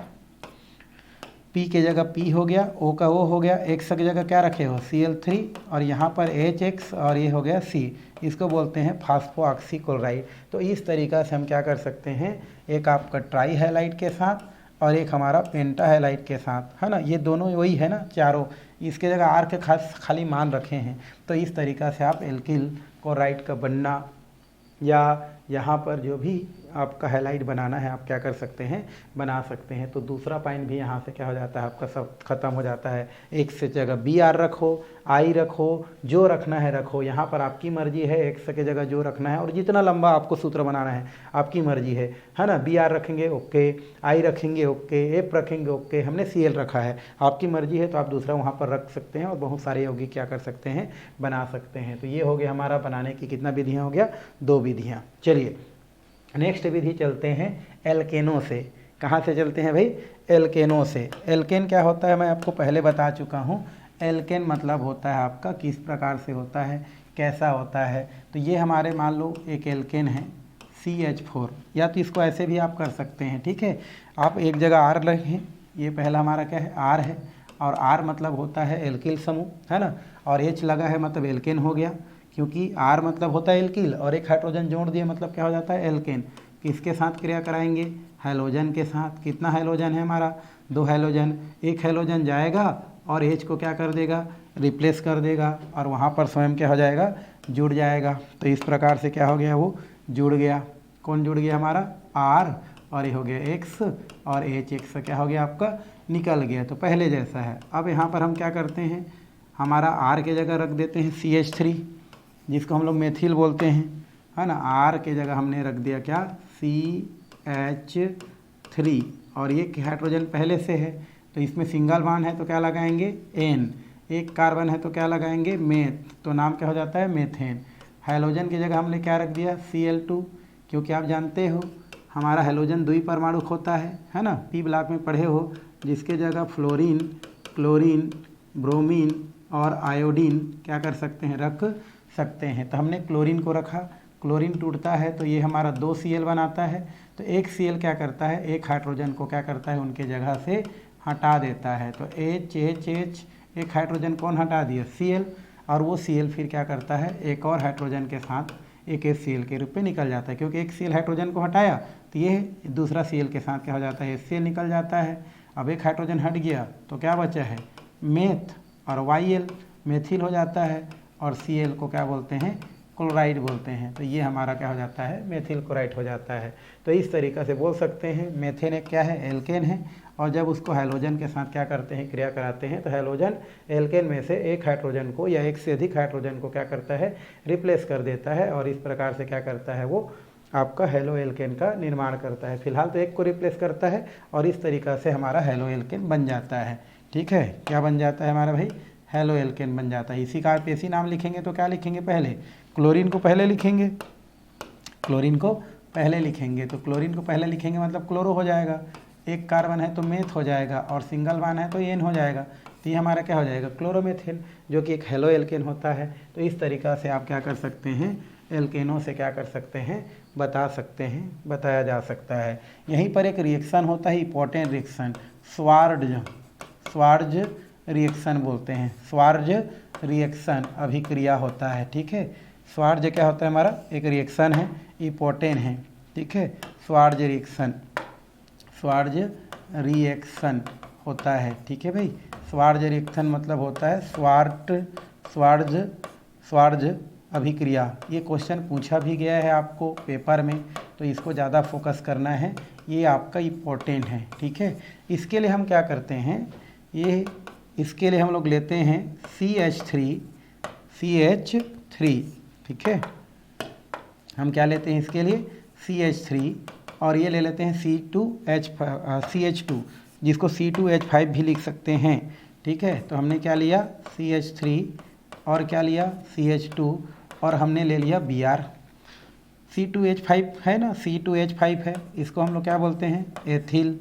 के जगह P हो गया, O का O हो गया, X की जगह क्या रखे हो, Cl3 और यहाँ पर HX और ये हो गया C, इसको बोलते हैं फास्फो ऑक्सी क्लोराइड। तो इस तरीक़ा से हम क्या कर सकते हैं, एक आपका ट्राई हैलाइड के साथ और एक हमारा पेंटा हैलाइड के साथ, है ना, ये दोनों वही है ना चारों, इसके जगह R के खाली मान रखे हैं। तो इस तरीक़ा से आप एल्किल क्लोराइड का बनना या यहाँ पर जो भी आपका हैलाइड बनाना है आप क्या कर सकते हैं, बना सकते हैं। तो दूसरा पॉइंट भी यहाँ से क्या हो जाता है आपका सब खत्म हो जाता है। X से जगह Br रखो, I रखो, जो रखना है रखो, यहाँ पर आपकी मर्जी है, X के जगह जो रखना है और जितना लंबा आपको सूत्र बनाना है आपकी मर्जी है ना। Br रखेंगे ओके, I रखेंगे ओके, F रखेंगे ओके, हमने Cl रखा है, आपकी मर्जी है तो आप दूसरा वहाँ पर रख सकते हैं और बहुत सारे यौगिक क्या कर सकते हैं, बना सकते हैं। तो ये हो गया हमारा बनाने की कितना विधियाँ हो गया, 2 विधियाँ। चलिए नेक्स्ट विधि चलते हैं एल्केनों से। कहाँ से चलते हैं भाई, एल्केनों से। एल्केन क्या होता है मैं आपको पहले बता चुका हूँ। एल्केन मतलब होता है आपका किस प्रकार से होता है, कैसा होता है। तो ये हमारे मान लो एक एल्केन है CH4, या तो इसको ऐसे भी आप कर सकते हैं। ठीक है, आप एक जगह R रखें, ये पहला हमारा क्या है, R है, और R मतलब होता है एल्किल समूह, है ना, और H लगा है मतलब एल्केन हो गया, क्योंकि R मतलब होता है एल्किल और एक हाइड्रोजन जोड़ दिए मतलब क्या हो जाता है, एल्केन। किसके साथ क्रिया कराएंगे, हैलोजन के साथ। कितना हैलोजन है हमारा, 2 हैलोजन, एक हैलोजन जाएगा और H को क्या कर देगा, रिप्लेस कर देगा और वहाँ पर स्वयं क्या हो जाएगा, जुड़ जाएगा। तो इस प्रकार से क्या हो गया, वो जुड़ गया। कौन जुड़ गया हमारा, R, और ये हो गया X और HX क्या हो गया आपका, निकल गया। तो पहले जैसा है। अब यहाँ पर हम क्या करते हैं, हमारा R के जगह रख देते हैं CH3, जिसको हम लोग मेथिल बोलते हैं, है ना। R के जगह हमने रख दिया क्या, CH3, और ये हाइड्रोजन पहले से है तो इसमें सिंगल बॉन्ड है तो क्या लगाएंगे, N, एक कार्बन है तो क्या लगाएंगे, मेथ, तो नाम क्या हो जाता है, मेथेन। हैलोजन की जगह हमने क्या रख दिया, Cl2, क्योंकि आप जानते हो हमारा हैलोजन द्विपरमाणुक होता है ना, P ब्लॉक में पढ़े हो, जिसके जगह फ्लोरीन, क्लोरीन, ब्रोमीन और आयोडीन क्या कर सकते हैं, रख सकते हैं। तो हमने क्लोरीन को रखा, क्लोरीन टूटता है तो ये हमारा 2 Cl बनाता है, तो एक Cl क्या करता है, एक हाइड्रोजन को क्या करता है, उनके जगह से हटा देता है। तो HH, एक हाइड्रोजन कौन हटा दिया, Cl, और वो Cl फिर क्या करता है, एक और हाइड्रोजन के साथ एक HCl के रूप में निकल जाता है, क्योंकि एक Cl हाइड्रोजन को हटाया तो ये दूसरा Cl के साथ क्या हो जाता है, HCl निकल जाता है। अब एक हाइड्रोजन हट गया तो क्या बचा है, मेथ, और YL मेथिल हो जाता है, और Cl को क्या बोलते हैं, क्लोराइड बोलते हैं। तो ये हमारा क्या हो जाता है, मेथिल क्लोराइड हो जाता है। तो इस तरीक़ा से बोल सकते हैं मेथेन एक क्या है, एल्केन है, और जब उसको हैलोजन के साथ क्या करते हैं, क्रिया कराते हैं, तो हैलोजन एल्केन में से एक हाइड्रोजन को या एक से अधिक हाइड्रोजन को क्या करता है, रिप्लेस कर देता है, और इस प्रकार से क्या करता है, वो आपका हेलो एल्केन का निर्माण करता है। फिलहाल तो एक को रिप्लेस करता है और इस तरीक़ा से हमारा हेलो एल्केन बन जाता है। ठीक है, क्या बन जाता है हमारा भाई, हेलो एल्केन बन जाता है। इसी का आप ऐसी नाम लिखेंगे तो क्या लिखेंगे, पहले क्लोरीन को पहले लिखेंगे, क्लोरीन को पहले लिखेंगे, तो क्लोरीन को पहले लिखेंगे मतलब क्लोरो हो जाएगा, एक कार्बन है तो मेथ हो जाएगा और सिंगल वन है तो एन हो जाएगा, तो ये हमारा क्या हो जाएगा, क्लोरोमेथिल, जो कि एक हेलो एल्केन होता है। तो इस तरीक़ा से आप क्या कर सकते हैं, एल्केनों से क्या कर सकते हैं, बता सकते हैं, बताया जा सकता है। यहीं पर एक रिएक्शन होता है, इंपॉर्टेंट रिएक्शन, स्वार्ज रिएक्शन बोलते हैं, स्वार्ज रिएक्शन अभिक्रिया होता है। ठीक है, स्वार्ज क्या होता है हमारा, एक रिएक्शन है, इंपॉर्टेंट है। ठीक है, स्वार्ज रिएक्शन होता है। ठीक है भाई, स्वार्ज रिएक्शन मतलब होता है स्वार्ज अभिक्रिया। ये क्वेश्चन पूछा भी गया है आपको पेपर में, तो इसको ज़्यादा फोकस करना है, ये आपका इम्पोर्टेंट है। ठीक है, इसके लिए हम क्या करते हैं, इसके लिए हम लोग लेते हैं CH3। ठीक है, हम क्या लेते हैं इसके लिए, CH3, और ये ले लेते हैं CH2, जिसको C2H5 भी लिख सकते हैं। ठीक है, तो हमने क्या लिया, CH3 और क्या लिया, CH2, और हमने ले लिया Br। C2H5 है ना, C2H5 है, इसको हम लोग क्या बोलते हैं, एथिल,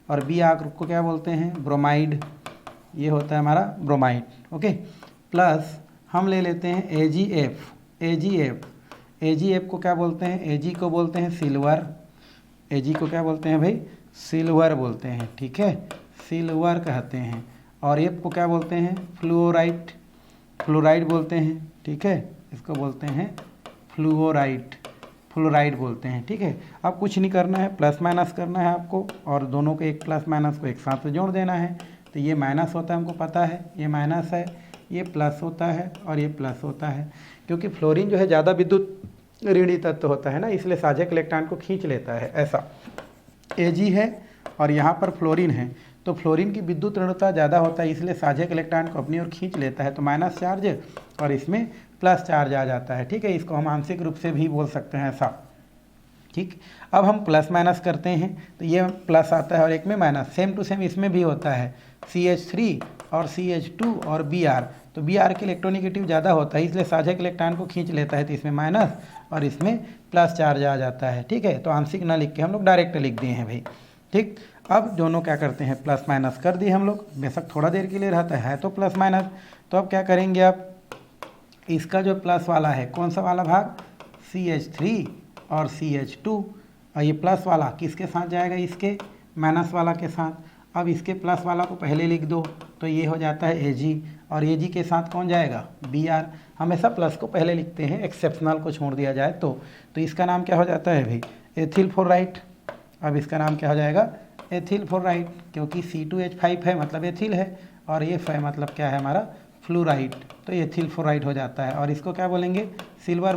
और Br को क्या बोलते हैं, ब्रोमाइड, ये होता है हमारा ब्रोमाइड। ओके, प्लस हम ले लेते हैं AgF को क्या बोलते हैं, Ag को बोलते हैं सिल्वर, Ag को क्या बोलते हैं भाई, सिल्वर बोलते हैं। ठीक है, सिल्वर कहते हैं, और F को क्या बोलते हैं, फ्लोराइड बोलते हैं। ठीक है, इसको बोलते हैं फ्लोराइड बोलते हैं। ठीक है, अब कुछ नहीं करना है, प्लस माइनस करना है आपको, और दोनों को एक प्लस माइनस को एक साथ जोड़ देना है। तो ये माइनस होता है, हमको पता है, ये माइनस है, ये प्लस होता है, और ये प्लस होता है, क्योंकि फ्लोरीन जो है ज़्यादा विद्युत ऋणी तत्व होता है ना, इसलिए साझक इलेक्ट्रॉन को खींच लेता है। ऐसा Ag है और यहाँ पर फ्लोरीन है, तो फ्लोरीन की विद्युत ऋणता ज़्यादा होता है, इसलिए साझक इलेक्ट्रॉन को अपनी ओर खींच लेता है, तो माइनस चार्ज और इसमें प्लस चार्ज आ जाता है। ठीक है, इसको हम आंशिक रूप से भी बोल सकते हैं ऐसा। ठीक, अब हम प्लस माइनस करते हैं, तो ये प्लस आता है और एक में माइनस, सेम टू सेम इसमें भी होता है, CH3 और CH2 और Br, तो Br के इलेक्ट्रोनेगेटिव ज़्यादा होता है, इसलिए साझक इलेक्ट्रॉन को खींच लेता है, तो इसमें माइनस और इसमें प्लस चार्ज आ जाता है। ठीक है, तो आंशिक ना लिख के हम लोग डायरेक्ट लिख दिए हैं भाई। ठीक, अब दोनों क्या करते हैं, प्लस माइनस कर दिए हम लोग, बेशक थोड़ा देर के लिए रहता है तो प्लस माइनस। तो अब क्या करेंगे आप, इसका जो प्लस वाला है, कौन सा वाला भाग, CH3 और CH2, और ये प्लस वाला किसके साथ जाएगा, इसके माइनस वाला के साथ। अब इसके प्लस वाला को पहले लिख दो, तो ये हो जाता है Ag, और Ag के साथ कौन जाएगा, Br। हमेशा प्लस को पहले लिखते हैं, एक्सेप्शनल को छोड़ दिया जाए तो इसका नाम क्या हो जाता है भाई, एथिल फ्लोराइड। अब इसका नाम क्या हो जाएगा, एथिल फ्लोराइड, क्योंकि C2H5 है मतलब एथिल है, और ये है मतलब क्या है हमारा, फ्लोराइड, तो एथिल फ्लोराइड हो जाता है। और इसको क्या बोलेंगे, सिल्वर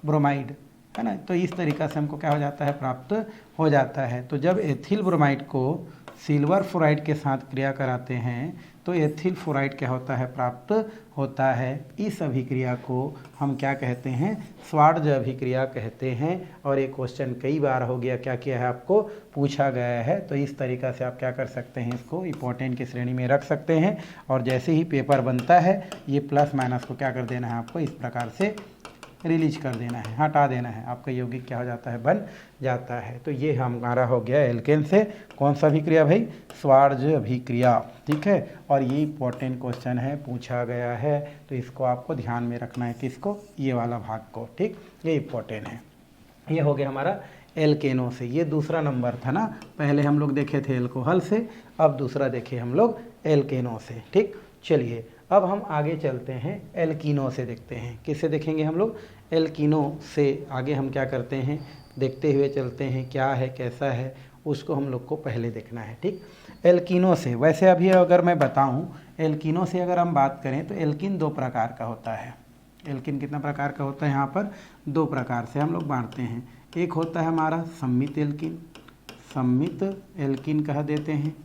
ब्रोमाइड, है ना। तो इस तरीक़ा से हमको क्या हो जाता है, प्राप्त हो जाता है। तो जब एथिल ब्रोमाइड को सिल्वर फ्लोराइड के साथ क्रिया कराते हैं तो एथिल फ्लोराइड क्या होता है, प्राप्त होता है। इस अभिक्रिया को हम क्या कहते हैं, स्वार्ज अभिक्रिया कहते हैं। और ये क्वेश्चन कई बार हो गया, क्या किया है, आपको पूछा गया है। तो इस तरीक़ा से आप क्या कर सकते हैं, इसको इंपॉर्टेंट की श्रेणी में रख सकते हैं। और जैसे ही पेपर बनता है, ये प्लस माइनस को क्या कर देना है, आपको इस प्रकार से रिलीज कर देना है, हटा देना है, आपका यौगिक क्या हो जाता है, बन जाता है। तो ये हमारा हो गया एल्केन से कौन सा अभिक्रिया भाई, स्वार्ज अभिक्रिया। ठीक है, और ये इंपॉर्टेंट क्वेश्चन है, पूछा गया है, तो इसको आपको ध्यान में रखना है, किसको, ये वाला भाग को। ठीक, ये इंपॉर्टेंट है। ये हो गया हमारा एल्केनों से। ये दूसरा नंबर था ना, पहले हम लोग देखे थे एल्कोहल से, अब दूसरा देखे हम लोग एल्केनों से। ठीक, चलिए अब हम आगे चलते हैं, एल्कीनों से देखते हैं। किससे देखेंगे हम लोग, एल्कीनों से आगे हम क्या करते हैं, देखते हुए चलते हैं, क्या है कैसा है उसको हम लोग को पहले देखना है। ठीक, एल्कीनों से, वैसे अभी अगर मैं बताऊं, एल्कीनों से अगर हम बात करें तो एल्कीन दो प्रकार का होता है। एल्कीन कितना प्रकार का होता है, यहाँ पर दो प्रकार से हम लोग बांटते हैं। एक होता है हमारा सम्मित एल्कीन, सम्मित एल्कीन कह देते हैं,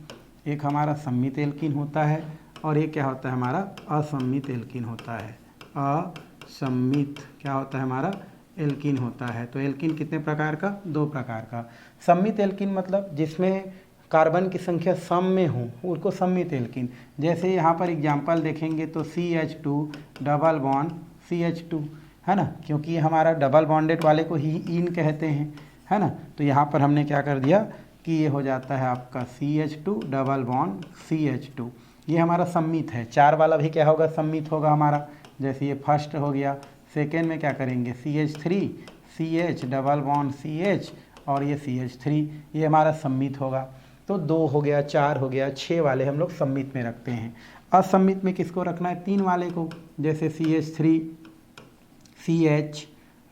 एक हमारा सम्मित एल्कीन होता है, और एक क्या होता है हमारा असम्मित एल्कीन होता है। असम्मित क्या होता है हमारा, एल्कीन होता है। तो एल्कीन कितने प्रकार का? 2 प्रकार का। सम्मित एल्कीन मतलब जिसमें कार्बन की संख्या सम में हो, उसको सम्मित एल्कीन। जैसे यहाँ पर एग्जाम्पल देखेंगे तो CH2 डबल बॉन्ड CH2, है ना, क्योंकि ये हमारा डबल बॉन्डेड वाले को ही इन कहते हैं, है ना। तो यहाँ पर हमने क्या कर दिया कि ये हो जाता है आपका CH2 डबल बॉन्ड CH2, ये हमारा सम्मित है। 4 वाला भी क्या होगा? सम्मित होगा हमारा। जैसे ये फर्स्ट हो गया, सेकेंड में क्या करेंगे CH3 CH double bond CH और ये CH3, ये हमारा सम्मित होगा। तो 2 हो गया, 4 हो गया, 6 वाले हम लोग सम्मित में रखते हैं। असम्मित में किसको रखना है? 3 वाले को। जैसे CH3 CH,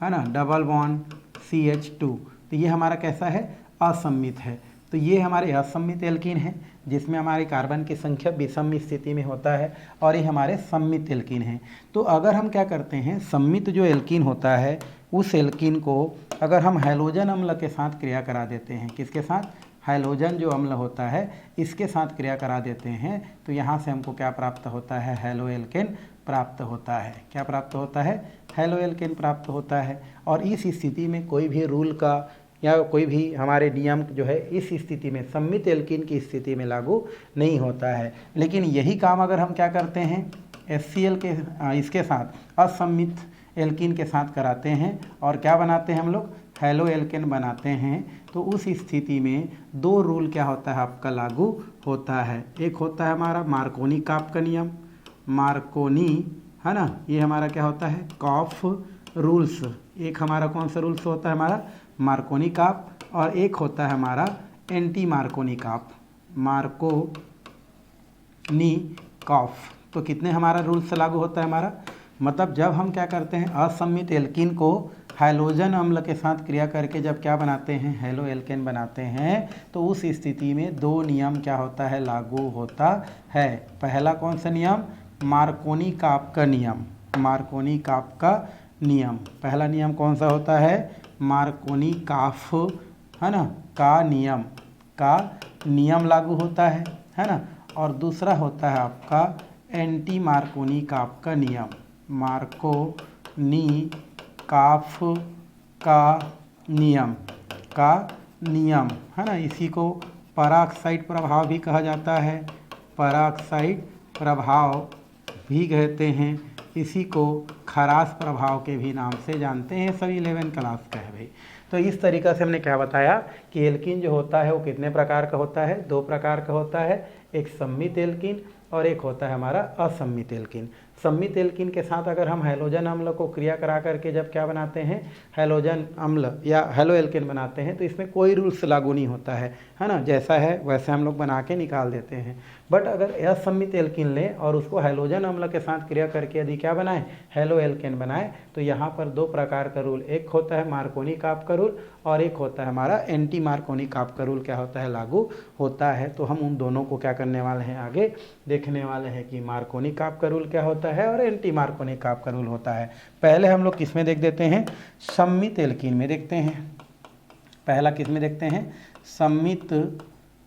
है ना, डबल बॉन्ड CH2, तो ये हमारा कैसा है? असम्मित है। तो ये हमारे असम्मित एल्कीन है जिसमें हमारे कार्बन की संख्या विषम स्थिति में होता है, और ये हमारे सम्मित एल्कीन है। तो अगर हम क्या करते हैं, सम्मित जो एल्कीन होता है उस एल्कीन को अगर हम हैलोजन अम्ल के साथ क्रिया करा देते हैं, किसके साथ? हैलोजन जो अम्ल होता है इसके साथ क्रिया करा देते हैं, तो यहाँ से हमको क्या प्राप्त होता है? हैलो एल्केन प्राप्त होता है। क्या प्राप्त होता है? हैलो एल्केन प्राप्त होता है। और इस स्थिति में कोई भी रूल का या कोई भी हमारे नियम जो है इस स्थिति में सम्मित एल्कीन की स्थिति में लागू नहीं होता है। लेकिन यही काम अगर हम क्या करते हैं HCl के इसके साथ असम्मित एल्कीन के साथ कराते हैं और क्या बनाते हैं हम लोग? हैलो एल्केन बनाते हैं, तो उस स्थिति में 2 रूल क्या होता है आपका? लागू होता है। एक होता है हमारा मार्कोनी काप का नियम, मार्कोनी, है ना, ये हमारा क्या होता है? कॉफ रूल्स। एक हमारा कौन सा रूल्स होता है? हमारा मार्कोनी काप। और एक होता है हमारा एंटी मार्कोनी काप, मार्कोनी कॉफ। तो कितने हमारा रूल्स लागू होता है हमारा? मतलब जब हम क्या करते हैं असम्मित एल्कीन को हैलोजन अम्ल के साथ क्रिया करके जब क्या बनाते हैं? हैलो एल्केन बनाते हैं, तो उस स्थिति में 2 नियम क्या होता है? लागू होता है। पहला कौन सा नियम? मार्कोनी काप का नियम। मार्कोनी काप का नियम, पहला नियम कौन सा होता है? मार्कोनी काफ, है ना, का नियम लागू होता है ना। और दूसरा होता है आपका एंटी मार्कोनी काप का नियम, मार्कोनी काफ का नियम, है ना। इसी को पराक्साइड प्रभाव भी कहा जाता है, पराक्साइड प्रभाव भी कहते हैं। इसी को खरास प्रभाव के भी नाम से जानते हैं, सभी 11 क्लास का है भाई। तो इस तरीक़ा से हमने क्या बताया कि एल्कीन जो होता है वो कितने प्रकार का होता है? 2 प्रकार का होता है, एक सम्मित एल्कीन और एक होता है हमारा असम्मित एल्कीन। सम्मित एल्कीन के साथ अगर हम हैलोजन अम्ल को क्रिया करा करके जब क्या बनाते हैं? हैलोजन अम्ल या हैलो एल्केन बनाते हैं, तो इसमें कोई रूल्स लागू नहीं होता है ना। जैसा है वैसे हम लोग बना के निकाल देते हैं। बट अगर असम्मित एल्कीन लें और उसको हैलोजन अम्ल के साथ क्रिया करके यदि क्या बनाएं? हैलो एल्केन बनाएं, तो यहाँ पर 2 प्रकार का रूल, एक होता है मार्कोनी काप का रूल और एक होता है हमारा एंटी मार्कोनी काप का रूल क्या होता है? लागू होता है। तो हम उन दोनों को क्या करने वाले हैं? आगे देखने वाले हैं कि मार्कोनी काप का रूल क्या होता है और एंटी मार्कोनी काप का रूल होता है। पहले हम लोग किस में देख देते हैं? सम्मित एल्कीन में देखते हैं। पहला किस में देखते हैं? सम्मित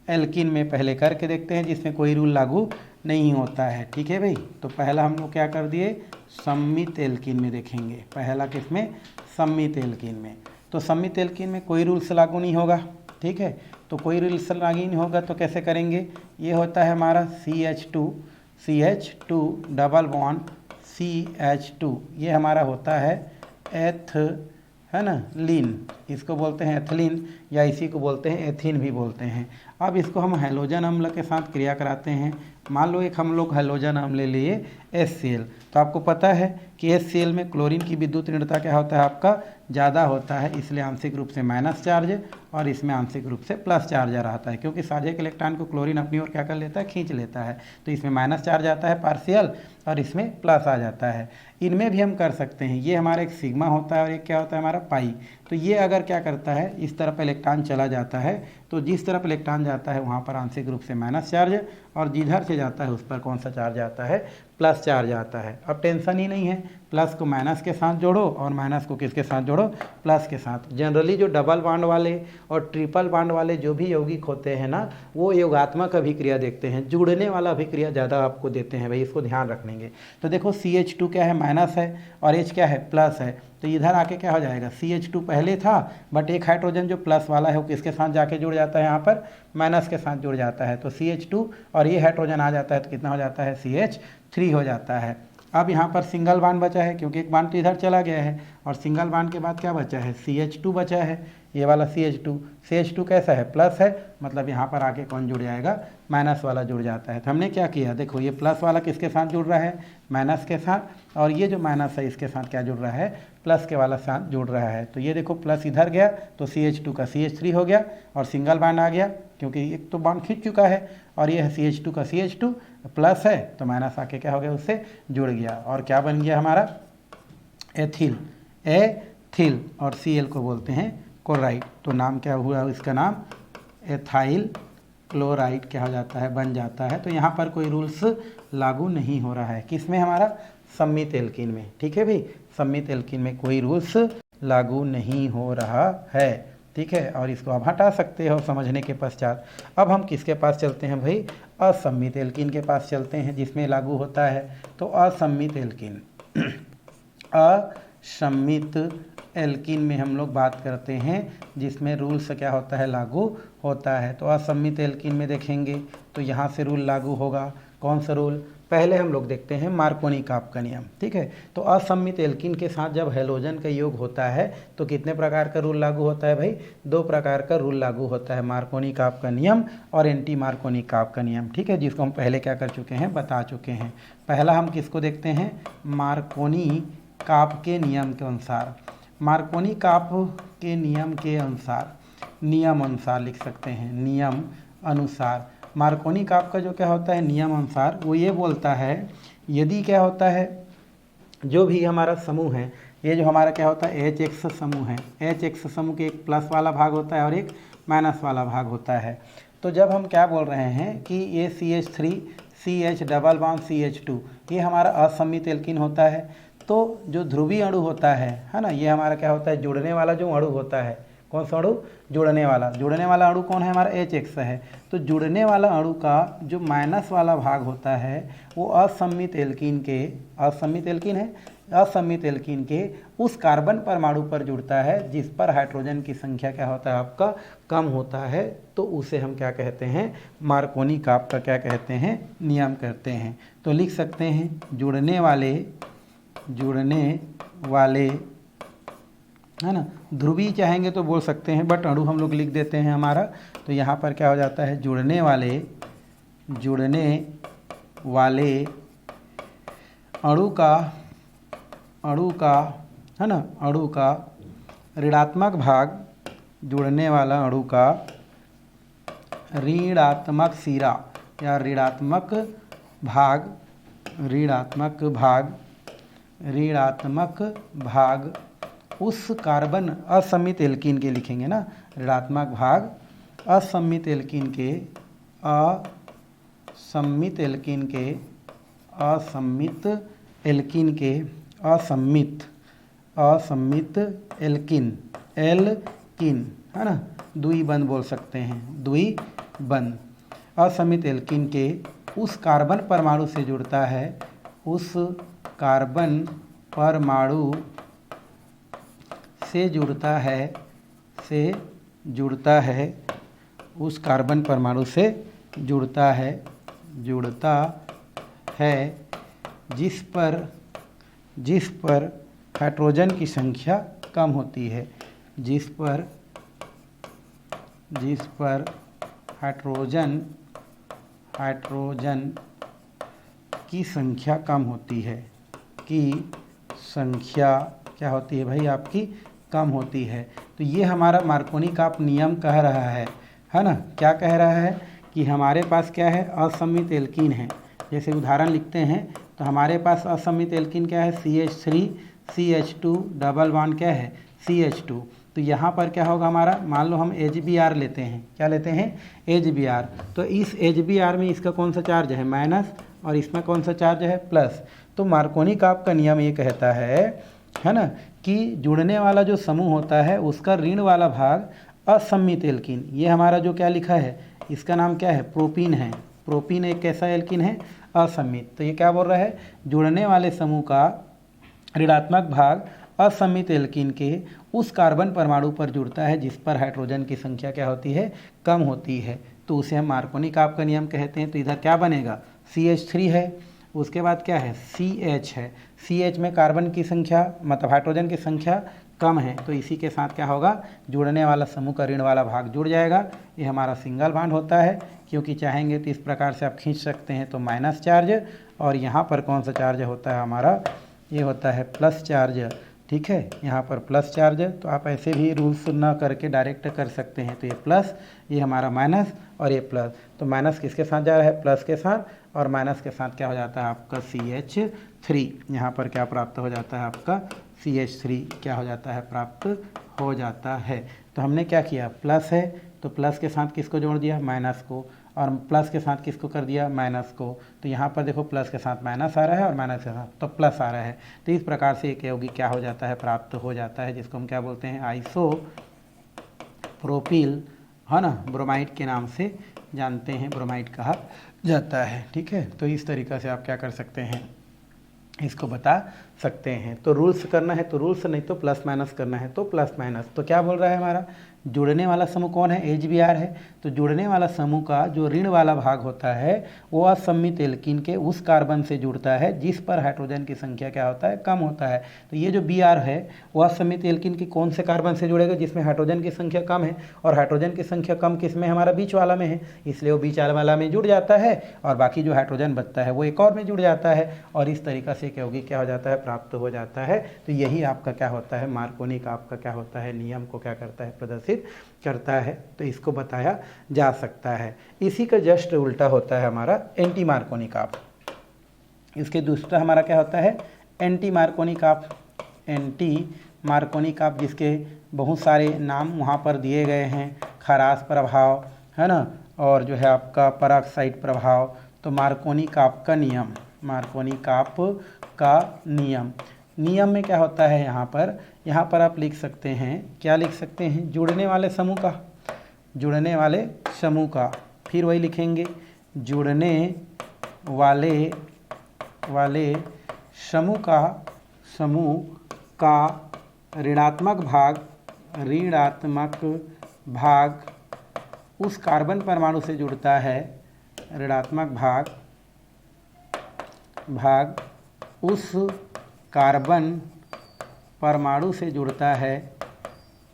एल्कीन में पहले करके देखते हैं, जिसमें कोई रूल लागू नहीं होता है। ठीक है भाई। तो पहला हम लोग क्या कर दिए? सम्मित एल्कीन में देखेंगे। पहला किस में? सम्मित एल्कीन में। तो सम्मित एल्कीन में कोई रूल्स लागू नहीं होगा। ठीक है, तो कोई रूल्स लागू नहीं होगा तो कैसे करेंगे? ये होता है हमारा CH2 डबल बॉन्ड CH2, ये हमारा होता है है ना, लीन, इसको बोलते हैं एथिलीन या इसी को बोलते हैं एथीन भी बोलते हैं। अब इसको हम हैलोजन अम्ल के साथ क्रिया कराते हैं। मान लो एक हम लोग हैलोजन अम्ल ले लिए HCl, तो आपको पता है कि HCl में क्लोरीन की विद्युत ऋणता क्या होता है? आपका ज़्यादा होता है, इसलिए आंशिक रूप से माइनस चार्ज और इसमें आंशिक रूप से प्लस चार्ज रहता है, क्योंकि साझे इलेक्ट्रॉन को क्लोरीन अपनी ओर क्या कर लेता है? खींच लेता है। तो इसमें माइनस चार्ज आता है पार्शियल और इसमें प्लस आ जाता है। इनमें भी हम कर सकते हैं। ये हमारा एक सिग्मा होता है और एक क्या होता है? हमारा पाई। तो ये अगर क्या करता है, इस तरफ इलेक्ट्रॉन चला जाता है, तो जिस तरफ इलेक्ट्रॉन जाता है वहाँ पर आंशिक रूप से माइनस चार्ज और जिधर से जाता है उस पर कौन सा चार्ज आता है? प्लस चार्ज आता है। अब टेंशन ही नहीं है, प्लस को माइनस के साथ जोड़ो और माइनस को किसके साथ जोड़ो, प्लस के साथ। जनरली जो डबल बॉन्ड वाले और ट्रिपल बॉन्ड वाले जो भी यौगिक होते हैं ना, वो योगात्मक अभिक्रिया देखते हैं, जुड़ने वाला अभिक्रिया ज़्यादा आपको देते हैं भाई, इसको ध्यान रखेंगे। तो देखो CH2 क्या है, माइनस है, और H क्या है, प्लस है, तो इधर आके क्या हो जाएगा, CH2 पहले था बट एक हाइड्रोजन जो प्लस वाला है वो किसके साथ जाके जुड़ जाता है, यहाँ पर माइनस के साथ जुड़ जाता है, तो CH2 और ये हाइड्रोजन आ जाता है तो कितना हो जाता है, CH3 हो जाता है। अब यहाँ पर सिंगल बांड बचा है क्योंकि एक बांड तो इधर चला गया है, और सिंगल बांड के बाद क्या बचा है, CH2 बचा है, ये वाला CH2 कैसा है, प्लस है, मतलब यहाँ पर आके कौन जुड़ जाएगा, माइनस वाला जुड़ जाता है। तो हमने क्या किया, देखो ये प्लस वाला किसके साथ जुड़ रहा है, माइनस के साथ, और ये जो माइनस है इसके साथ क्या जुड़ रहा है, प्लस के वाला साथ जुड़ रहा है। तो ये देखो प्लस इधर गया तो CH2 का CH3 हो गया, और सिंगल बांड आ गया क्योंकि एक तो बांड खींच चुका है, और ये है CH2 का CH2 प्लस है तो माइनस आके क्या हो गया, उससे जुड़ गया, और क्या बन गया हमारा, एथिल, और Cl को बोलते हैं क्लोराइड। तो नाम क्या हुआ इसका, नाम एथाइल क्लोराइड क्या हो जाता है, बन जाता है। तो यहाँ पर कोई रूल्स लागू नहीं हो रहा है, किसमें, हमारा सम्मित एल्कीन में। ठीक है भाई, सम्मित एल्कीन में कोई रूल्स लागू नहीं हो रहा है, ठीक है। और इसको आप हटा सकते हो समझने के पश्चात। अब हम किसके पास चलते हैं भाई, असम्मित एल्कीन के पास चलते हैं जिसमें लागू होता है। तो असम्मित एल्कीन असम्मित एल्कीन में हम लोग बात करते हैं जिसमें रूल्स क्या होता है, लागू होता है। तो असम्मित एल्कीन में देखेंगे तो यहाँ से रूल लागू होगा, कौन सा रूल, पहले हम लोग देखते हैं मार्कोनी-काप का नियम, ठीक है। तो असम्मित एल्कीन के साथ जब हैलोजन का योग होता है तो कितने प्रकार का रूल लागू होता है भाई, 2 प्रकार का रूल लागू होता है, मार्कोनी-काप का नियम और एंटी मार्कोनी-काप का नियम, ठीक है, जिसको हम पहले क्या कर चुके हैं, बता चुके हैं। पहला हम किसको देखते हैं, मार्कोनी-काप के नियम के अनुसार, मार्कोनी-काप के नियम के अनुसार, नियम अनुसार लिख सकते हैं, नियम अनुसार। मार्कोनी-काप का जो क्या होता है नियम अनुसार, वो ये बोलता है यदि क्या होता है, जो भी हमारा समूह है, ये जो हमारा क्या होता है HX समूह है, HX समूह के एक प्लस वाला भाग होता है और एक माइनस वाला भाग होता है। तो जब हम क्या बोल रहे हैं कि ये CH3 CH double bond CH2 ये हमारा असम्मित एल्कीन होता है, तो जो ध्रुवीय अणु होता है ना, ये हमारा क्या होता है, जुड़ने वाला जो अणु होता है, कौन सा अणु, जुड़ने वाला अणु कौन है, हमारा HX है। तो जुड़ने वाला अणु का जो माइनस वाला भाग होता है वो असम्मित एल्कीन के, असम्मित एल्कीन है, असम्मित एल्कीन के उस कार्बन परमाणु पर जुड़ता है जिस पर हाइड्रोजन की संख्या क्या होता है, आपका कम होता है। तो उसे हम क्या कहते हैं, मार्कोनी-काप का क्या कहते हैं, नियम कहते हैं। तो लिख सकते हैं जुड़ने वाले है ना, ध्रुवीय चाहेंगे तो बोल सकते हैं बट अणु हम लोग लिख देते हैं हमारा। तो यहाँ पर क्या हो जाता है, जुड़ने वाले अणु का है ना, अणु का ऋणात्मक भाग, जुड़ने वाला अणु का ऋणात्मक सिरा या ऋणात्मक भाग उस कार्बन असम्मित एल्कीन के लिखेंगे ना, ऋणात्मक भाग असम्मित एल्कीन है ना, द्विबंध बोल सकते हैं, द्विबंध असम्मित एल्कीन के उस कार्बन परमाणु से जुड़ता है, उस कार्बन परमाणु से जुड़ता है, उस कार्बन परमाणु से जुड़ता है जिस पर हाइड्रोजन की संख्या कम होती है, जिस पर हाइड्रोजन की संख्या कम होती है, क्या होती है भाई, आपकी कम होती है। तो ये हमारा मार्कोनी-काप नियम कह रहा है ना, क्या कह रहा है कि हमारे पास क्या है, असम्मित एल्कीन है। जैसे उदाहरण लिखते हैं तो हमारे पास असम्मित एल्कीन क्या है, CH3 CH2 डबल बॉन्ड क्या है, CH2। तो यहाँ पर क्या होगा हमारा, मान लो हम HBr लेते हैं, क्या लेते हैं, HBr। तो इस HBr में इसका कौन सा चार्ज है, माइनस, और इसमें कौन सा चार्ज है, प्लस। तो मार्कोनी का आपका नियम ये कहता है ना, कि जुड़ने वाला जो समूह होता है उसका ऋण वाला भाग असम्मित एल्कीन, ये हमारा जो क्या लिखा है, इसका नाम क्या है, प्रोपीन है। प्रोपीन एक कैसा एल्कीन है, असम्मित। तो ये क्या बोल रहा है, जुड़ने वाले समूह का ऋणात्मक भाग असम्मित एल्कीन के उस कार्बन परमाणु पर जुड़ता है जिस पर हाइड्रोजन की संख्या क्या होती है, कम होती है। तो उसे हम मार्कोनी का आपका नियम कहते हैं। तो इधर क्या बनेगा, CH3 है, उसके बाद क्या है, CH है। CH में कार्बन की संख्या मतलब हाइड्रोजन की संख्या कम है, तो इसी के साथ क्या होगा, जुड़ने वाला समूह का ऋण वाला भाग जुड़ जाएगा। ये हमारा सिंगल बॉन्ड होता है, क्योंकि चाहेंगे तो इस प्रकार से आप खींच सकते हैं। तो माइनस चार्ज, और यहाँ पर कौन सा चार्ज होता है हमारा, ये होता है प्लस चार्ज। ठीक है, यहाँ पर प्लस चार्ज, तो आप ऐसे भी रूल्स ना करके डायरेक्ट कर सकते हैं। तो ये प्लस, ये हमारा माइनस, और ये प्लस। तो माइनस किसके साथ जा रहा है, प्लस के साथ, और माइनस के साथ क्या हो जाता है आपका CH3। यहाँ पर क्या प्राप्त हो जाता है आपका, CH3 क्या हो जाता है, प्राप्त हो जाता है। तो हमने क्या किया, प्लस है तो प्लस के साथ किसको जोड़ दिया, माइनस को, और प्लस के साथ किसको कर दिया, माइनस को। तो यहाँ पर देखो प्लस के साथ माइनस आ रहा है और माइनस के साथ तो प्लस आ रहा है। तो इस प्रकार से एक यौगिक क्या हो जाता है, प्राप्त हो जाता है, जिसको हम क्या बोलते हैं, आइसोप्रोपिल, है ना, ब्रोमाइड के नाम से जानते हैं, ब्रोमाइड कहा जाता है। ठीक है, तो इस तरीक़ा से आप क्या कर सकते हैं, इसको बता सकते हैं। तो रूल्स करना है तो रूल्स, नहीं तो प्लस माइनस करना है तो प्लस माइनस। तो क्या बोल रहा है हमारा, जुड़ने वाला समूह कौन है, HBr है। तो जुड़ने वाला समूह का जो ऋण वाला भाग होता है वो असम्मित एल्कीन के उस कार्बन से जुड़ता है जिस पर हाइड्रोजन की संख्या क्या होता है, कम होता है। तो ये जो Br है वो असम्मित एल्कीन की कौन से कार्बन से जुड़ेगा, जिसमें हाइड्रोजन की संख्या कम है, और हाइड्रोजन की संख्या कम किस में, हमारा बीच वाला में है, इसलिए वो बीच वाला में जुड़ जाता है, और बाकी जो हाइड्रोजन बचता है वो एक और में जुड़ जाता है, और इस तरीक़ा से यौगिक क्या हो जाता है, प्राप्त हो जाता है। तो यही आपका क्या होता है, मार्कोनी का आपका क्या होता है, नियम को क्या करता है, प्रदर्शित करता है। तो इसको बताया जा सकता है। इसी का जस्ट उल्टा होता है हमारा एंटी मार्कोनी काप। इसके दूसरा हमारा क्या होता है, एंटी मार्कोनी काप। एंटी मार्कोनी काप जिसके बहुत सारे नाम वहाँ पर दिए गए हैं, खराश प्रभाव, है ना, और जो है आपका पराक्साइड प्रभाव। तो मार्कोनी काप का नियम, मार्कोनी काप का नियम, नियम में क्या होता है, यहाँ पर आप लिख सकते हैं, क्या लिख सकते हैं, जुड़ने वाले समूह का, जुड़ने वाले समूह का, फिर वही लिखेंगे, जुड़ने वाले समूह का ऋणात्मक भाग उस कार्बन परमाणु से जुड़ता है, ऋणात्मक भाग उस कार्बन परमाणु से जुड़ता है,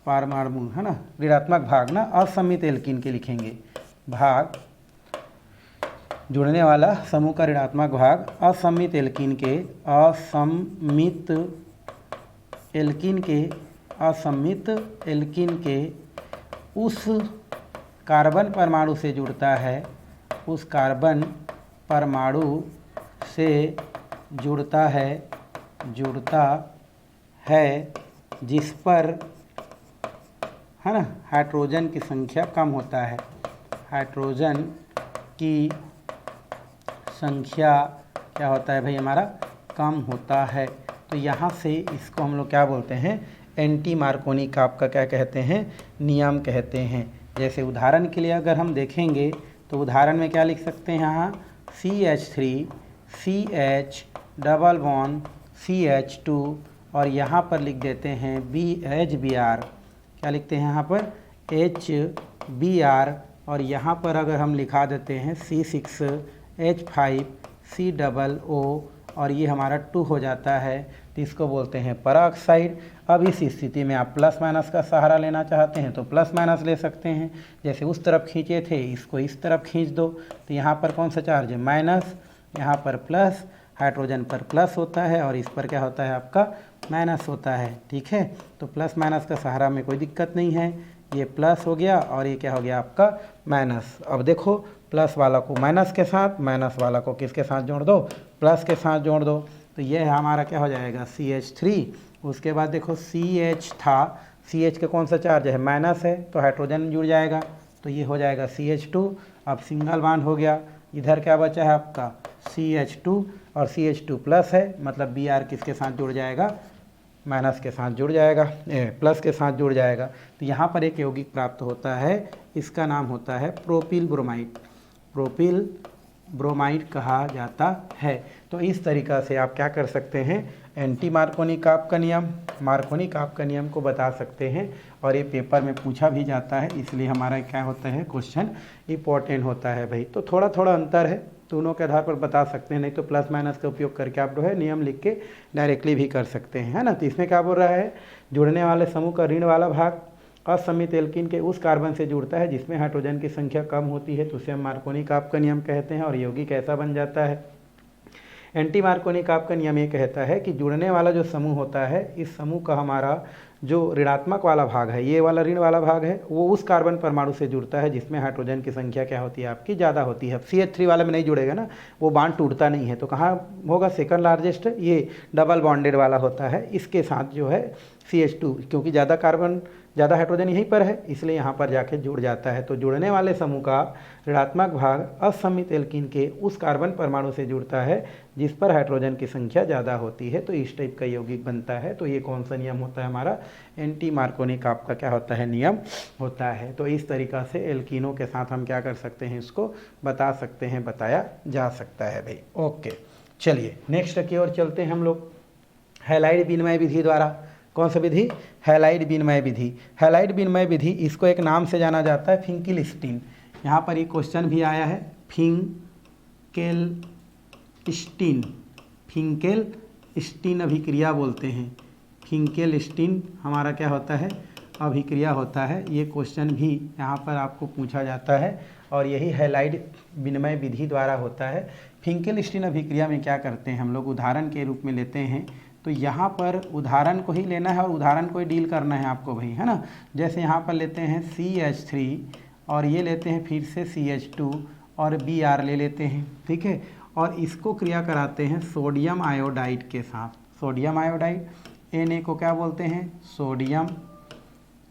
परमाणु है ना, ऋणात्मक भाग ना असम्मित एल्कीन के लिखेंगे, भाग जुड़ने वाला समूह का ऋणात्मक भाग असम्मित एल्कीन के उस कार्बन परमाणु से जुड़ता है, उस कार्बन परमाणु से जुड़ता है जिस पर, है ना, हाइड्रोजन की संख्या कम होता है, हाइड्रोजन की संख्या क्या होता है भाई हमारा, कम होता है। तो यहाँ से इसको हम लोग क्या बोलते हैं, एंटी मार्कोनी काप का क्या कहते हैं, नियम कहते हैं। जैसे उदाहरण के लिए अगर हम देखेंगे तो उदाहरण में क्या लिख सकते हैं, यहाँ CH3 CH double bond CH2, और यहाँ पर लिख देते हैं HBr, क्या लिखते हैं यहाँ पर, HBr, और यहाँ पर अगर हम लिखा देते हैं C6H5COO, और ये हमारा 2 हो जाता है, तो इसको बोलते हैं पराऑक्साइड। अब इस स्थिति में आप प्लस माइनस का सहारा लेना चाहते हैं तो प्लस माइनस ले सकते हैं, जैसे उस तरफ खींचे थे इसको इस तरफ खींच दो, तो यहाँ पर कौन सा चार्ज है, माइनस, यहाँ पर प्लस, हाइड्रोजन पर प्लस होता है और इस पर क्या होता है आपका माइनस होता है। ठीक है, तो प्लस माइनस का सहारा में कोई दिक्कत नहीं है, ये प्लस हो गया और ये क्या हो गया आपका माइनस। अब देखो प्लस वाला को माइनस के साथ, माइनस वाला को किसके साथ जोड़ दो, प्लस के साथ जोड़ दो, तो ये हमारा क्या हो जाएगा CH3। उसके बाद देखो CH था CH का कौन सा चार्ज है, माइनस है, तो हाइड्रोजन जुड़ जाएगा, तो ये हो जाएगा CH2। अब सिंगल बॉन्ड हो गया, इधर क्या बचा है आपका CH2 और CH2 प्लस है, मतलब Br किसके साथ जुड़ जाएगा, माइनस के साथ जुड़ जाएगा, प्लस के साथ जुड़ जाएगा। तो यहाँ पर एक यौगिक प्राप्त होता है, इसका नाम होता है प्रोपिल ब्रोमाइड। प्रोपिल ब्रोमाइड कहा जाता है। तो इस तरीक़ा से आप क्या कर सकते हैं, एंटी मार्कोनी-काप का नियम, मार्कोनी-काप का नियम को बता सकते हैं, और ये पेपर में पूछा भी जाता है, इसलिए हमारा क्या होता है, क्वेश्चन इंपॉर्टेंट होता है भाई। तो थोड़ा थोड़ा अंतर है, दोनों के आधार पर बता सकते हैं, नहीं तो प्लस माइनस का उपयोग करके आप जो है नियम लिख के डायरेक्टली भी कर सकते हैं, है ना। तो इसमें क्या बोल रहा है, जुड़ने वाले समूह का ऋण वाला भाग असमित एल्कीन के उस कार्बन से जुड़ता है जिसमें हाइड्रोजन की संख्या कम होती है, तो उसे हम मार्कोनी-काप का नियम कहते हैं, और यौगिक ऐसा बन जाता है। एंटी मार्कोनी-काप का नियम ये कहता है कि जुड़ने वाला जो समूह होता है, इस समूह का हमारा जो ऋणात्मक वाला भाग है, ये वाला ऋण वाला भाग है, वो उस कार्बन परमाणु से जुड़ता है जिसमें हाइड्रोजन की संख्या क्या होती है, आपकी ज़्यादा होती है। CH3 वाले में नहीं जुड़ेगा ना, वो बॉन्ड टूटता नहीं है, तो कहाँ होगा, सेकंड लार्जेस्ट, ये डबल बॉन्डेड वाला होता है, इसके साथ जो है CH2, क्योंकि ज़्यादा कार्बन ज़्यादा हाइड्रोजन यहीं पर है, इसलिए यहाँ पर जाके जुड़ जाता है। तो जुड़ने वाले समूह का ऋणात्मक भाग असमित एल्कीन के उस कार्बन परमाणु से जुड़ता है जिस पर हाइड्रोजन की संख्या ज़्यादा होती है, तो इस टाइप का यौगिक बनता है। तो ये कौन सा नियम होता है, हमारा एंटी मार्कोनी-काप का क्या होता है, नियम होता है। तो इस तरीक़ा से एल्कीनों के साथ हम क्या कर सकते हैं, इसको बता सकते हैं, बताया जा सकता है भाई। ओके, चलिए नेक्स्ट की ओर चलते हैं हम लोग। हैलाइड विनिमय विधि द्वारा, कौन सा विधि, हैलाइड विनिमय विधि। हैलाइड विनिमय विधि, इसको एक नाम से जाना जाता है, फिंकेलस्टीन। यहाँ पर ये क्वेश्चन भी आया है, फिंकेलस्टीन, फिंकेलस्टीन अभिक्रिया बोलते हैं। फिंकेलस्टीन हमारा क्या होता है, अभिक्रिया होता है। ये क्वेश्चन भी यहाँ पर आपको पूछा जाता है, और यही हैलाइड विनिमय विधि द्वारा होता है। फिंकेलस्टीन अभिक्रिया में क्या करते हैं हम लोग, उदाहरण के रूप में लेते हैं, तो यहाँ पर उदाहरण को ही लेना है और उदाहरण को ही डील करना है आपको भाई, है ना। जैसे यहाँ पर लेते हैं CH3 और ये लेते हैं फिर से CH2 और Br ले लेते हैं, ठीक है, और इसको क्रिया कराते हैं सोडियम आयोडाइड के साथ। सोडियम आयोडाइड, Na को क्या बोलते हैं, सोडियम,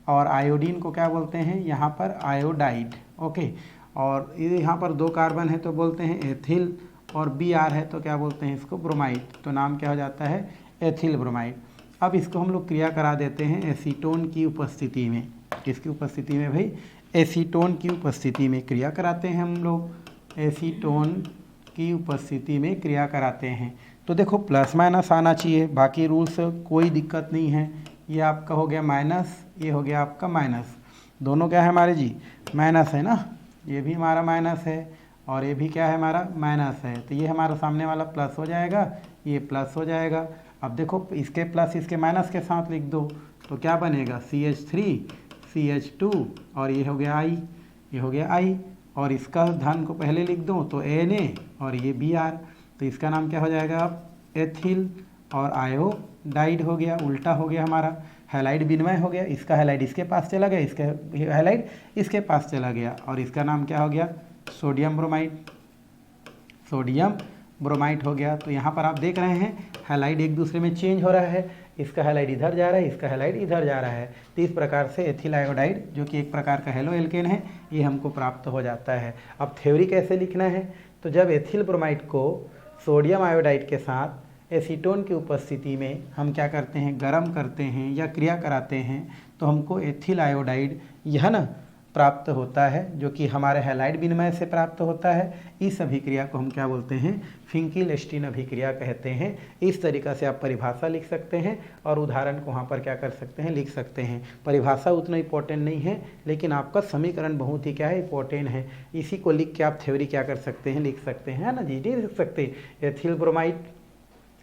और आयोडीन को क्या बोलते हैं, यहाँ पर आयोडाइड। ओके, और यहाँ पर 2 कार्बन है तो बोलते हैं एथिल, और Br है तो क्या बोलते हैं इसको, ब्रोमाइड। तो नाम क्या हो जाता है, एथिल ब्रोमाइड। अब इसको हम लोग क्रिया करा देते हैं एसीटोन की उपस्थिति में। किसकी उपस्थिति में भाई, एसीटोन की उपस्थिति में क्रिया कराते हैं हम लोग, एसीटोन की उपस्थिति में क्रिया कराते हैं। तो देखो प्लस माइनस आना चाहिए, बाकी रूल्स कोई दिक्कत नहीं है। ये आपका हो गया माइनस, ये हो गया आपका माइनस, दोनों क्या है हमारे जी, माइनस है ना, ये भी हमारा माइनस है और ये भी क्या है हमारा माइनस है। तो ये हमारा सामने वाला प्लस हो जाएगा, ये प्लस हो जाएगा। अब देखो इसके प्लस इसके माइनस के साथ लिख दो तो क्या बनेगा, CH3 CH2 और ये हो गया I, ये हो गया I, और इसका धन को पहले लिख दो तो Na और ये Br, तो इसका नाम क्या हो जाएगा अब, एथिल और आयोडाइड हो गया, उल्टा हो गया हमारा, हैलाइड विनिमय हो गया। इसका हैलाइड इसके पास चला गया, इसका हैलाइड इसके पास चला गया, और इसका नाम क्या हो गया, सोडियम ब्रोमाइड, सोडियम ब्रोमाइड हो गया। तो यहाँ पर आप देख रहे हैं हैलाइड एक दूसरे में चेंज हो रहा है, इसका हैलाइड इधर जा रहा है, इसका हैलाइड इधर जा रहा है। तो इस प्रकार से एथिल आयोडाइड जो कि एक प्रकार का हेलो एल्केन है, ये हमको प्राप्त हो जाता है। अब थ्योरी कैसे लिखना है, तो जब एथिल ब्रोमाइड को सोडियम आयोडाइड के साथ एसीटोन की उपस्थिति में हम क्या करते हैं, गर्म करते हैं या क्रिया कराते हैं, तो हमको एथिल आयोडाइड यह ना प्राप्त होता है, जो कि हमारे हैलाइड विनिमय से प्राप्त होता है। इस अभिक्रिया को हम क्या बोलते हैं, फिंकेलस्टीन अभिक्रिया कहते हैं। इस तरीक़ा से आप परिभाषा लिख सकते हैं और उदाहरण को वहाँ पर क्या कर सकते हैं, लिख सकते हैं। परिभाषा उतना इंपॉर्टेंट नहीं है, लेकिन आपका समीकरण बहुत ही क्या है, इंपॉर्टेंट है। इसी को लिख के आप थ्योरी क्या कर सकते हैं, लिख सकते हैं, है ना जी, लिख सकते। एथिल ब्रोमाइड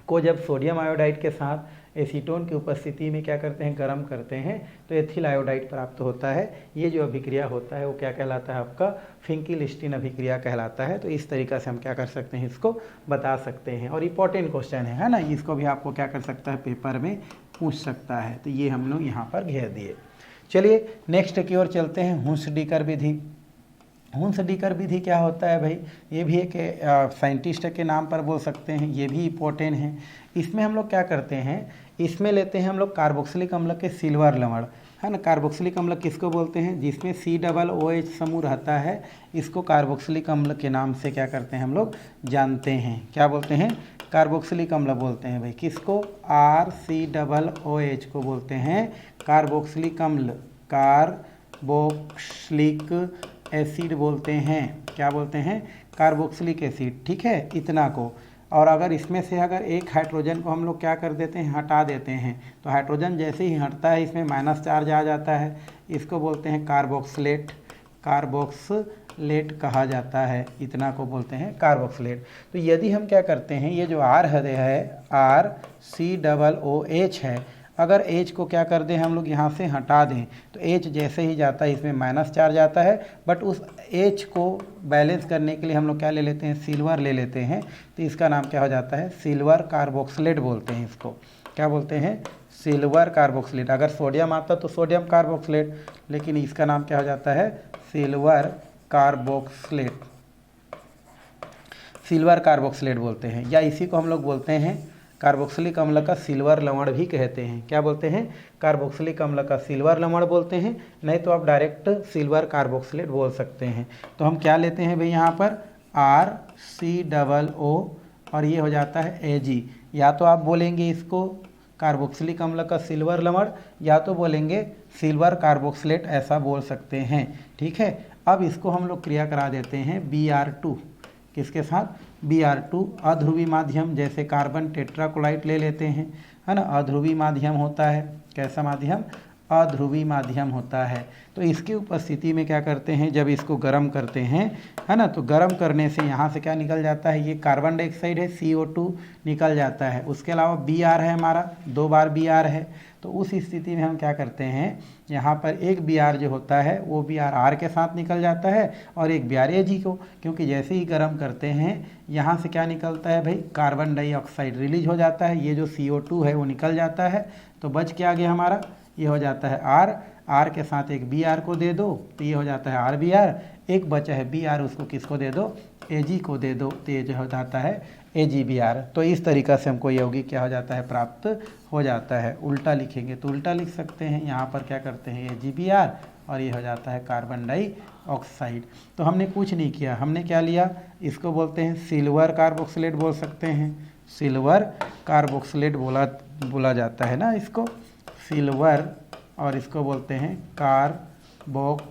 को जब सोडियम आयोडाइड के साथ एसीटोन की उपस्थिति में क्या करते हैं, गर्म करते हैं, तो एथिल आयोडाइड प्राप्त होता है। ये जो अभिक्रिया होता है वो क्या कहलाता है, आपका फिंकेलस्टीन अभिक्रिया कहलाता है। तो इस तरीक़ा से हम क्या कर सकते हैं, इसको बता सकते हैं। और इंपॉर्टेंट क्वेश्चन है ना, इसको भी आपको क्या कर सकता है, पेपर में पूछ सकता है। तो ये हम लोग यहाँ पर घेर दिए। चलिए नेक्स्ट की ओर चलते हैं, हुंस-डीकर विधि। हुंस-डीकर विधि क्या होता है भाई, ये भी एक साइंटिस्ट के नाम पर बोल सकते हैं, ये भी इंपॉर्टेंट है। इसमें हम लोग क्या करते हैं, इसमें लेते हैं हम लोग कार्बोक्सिलिक अम्ल के सिल्वर लवण। है ना। कार्बोक्सिलिक अम्ल किसको बोलते हैं? जिसमें COOH समूह रहता है, इसको कार्बोक्सिलिक अम्ल के नाम से क्या करते हैं हम लोग जानते हैं। क्या बोलते हैं? कार्बोक्सिलिक अम्ल बोलते हैं भाई। किसको? RCOOH को बोलते हैं कार्बोक्सिलिक अम्ल, कार्बोक्सिलिक एसिड बोलते हैं। क्या बोलते हैं? Carboxylic acid. ठीक है, इतना को। और अगर इसमें से अगर एक हाइड्रोजन को हम लोग क्या कर देते हैं? हटा देते हैं, तो हाइड्रोजन जैसे ही हटता है इसमें माइनस चार्ज आ जाता है, इसको बोलते हैं कार्बोक्सिलेट। कार्बोक्सिलेट कहा जाता है, इतना को बोलते हैं कार्बोक्सिलेट। तो यदि हम क्या करते हैं, ये जो R है RCOOH है, अगर H को क्या कर दें हम लोग यहाँ से हटा दें, तो H जैसे ही जाता है इसमें माइनस चार्ज आता है, बट उस H को बैलेंस करने के लिए हम लोग क्या ले लेते हैं? सिल्वर ले लेते हैं। तो इसका नाम क्या हो जाता है? सिल्वर कार्बोक्सिलेट बोलते हैं इसको। क्या बोलते हैं? Silver carboxylate. अगर सोडियम आता तो सोडियम कार्बोक्सिलेट, लेकिन इसका नाम क्या हो जाता है? Silver carboxylate. सिल्वर कार्बोक्सिलेट बोलते हैं, या इसी को हम लोग बोलते हैं कार्बोक्सिलिक अम्ल का सिल्वर लवण भी कहते हैं। क्या बोलते हैं? कार्बोक्सिलिक अम्ल का सिल्वर लवण बोलते हैं, नहीं तो आप डायरेक्ट सिल्वर कार्बोक्सिलेट बोल सकते हैं। तो हम क्या लेते हैं भाई यहाँ पर? RCOO और ये हो जाता है Ag। या तो आप बोलेंगे इसको कार्बोक्सिलिक अम्ल का सिल्वर लवण, या तो बोलेंगे सिल्वर कार्बोक्सिलेट, ऐसा बोल सकते हैं। ठीक है, अब इसको हम लोग क्रिया करा देते हैं Br2। किसके साथ? Br2। अध्रुवी माध्यम, जैसे कार्बन टेट्राक्लोराइड ले लेते हैं, है ना। अध्रुवी माध्यम होता है। कैसा माध्यम? अध्रुवी माध्यम होता है। तो इसकी उपस्थिति में क्या करते हैं, जब इसको गर्म करते हैं, है ना, तो गर्म करने से यहाँ से क्या निकल जाता है? ये कार्बन डाइऑक्साइड है, CO2 निकल जाता है। उसके अलावा Br है हमारा, 2 बार Br है। तो उस स्थिति में हम क्या करते हैं, यहाँ पर एक Br जो होता है वो Br R के साथ निकल जाता है, और एक Br Ag को, क्योंकि जैसे ही गर्म करते हैं यहाँ से क्या निकलता है भाई? कार्बन डाइऑक्साइड रिलीज हो जाता है, ये जो CO2 है वो निकल जाता है। तो बच क्या गया हमारा? ये हो जाता है R के साथ एक Br को दे दो, तो ये हो जाता है RBr। एक बचा है Br, उसको किसको दे दो? Ag को दे दो, तो ये जो हो जाता है AgBr। तो इस तरीक़ा से हमको यौगिक क्या हो जाता है? प्राप्त हो जाता है। उल्टा लिखेंगे तो उल्टा लिख सकते हैं। यहाँ पर क्या करते हैं? AgBr, और ये हो जाता है कार्बन डाइऑक्साइड। तो हमने कुछ नहीं किया, हमने क्या लिया? इसको बोलते हैं सिल्वर कार्बोक्सिलेट बोल सकते हैं। सिल्वर कार्बोक्सिलेट बोला जाता है ना इसको, सिल्वर। और इसको बोलते हैं कार्बोक्सिलेट।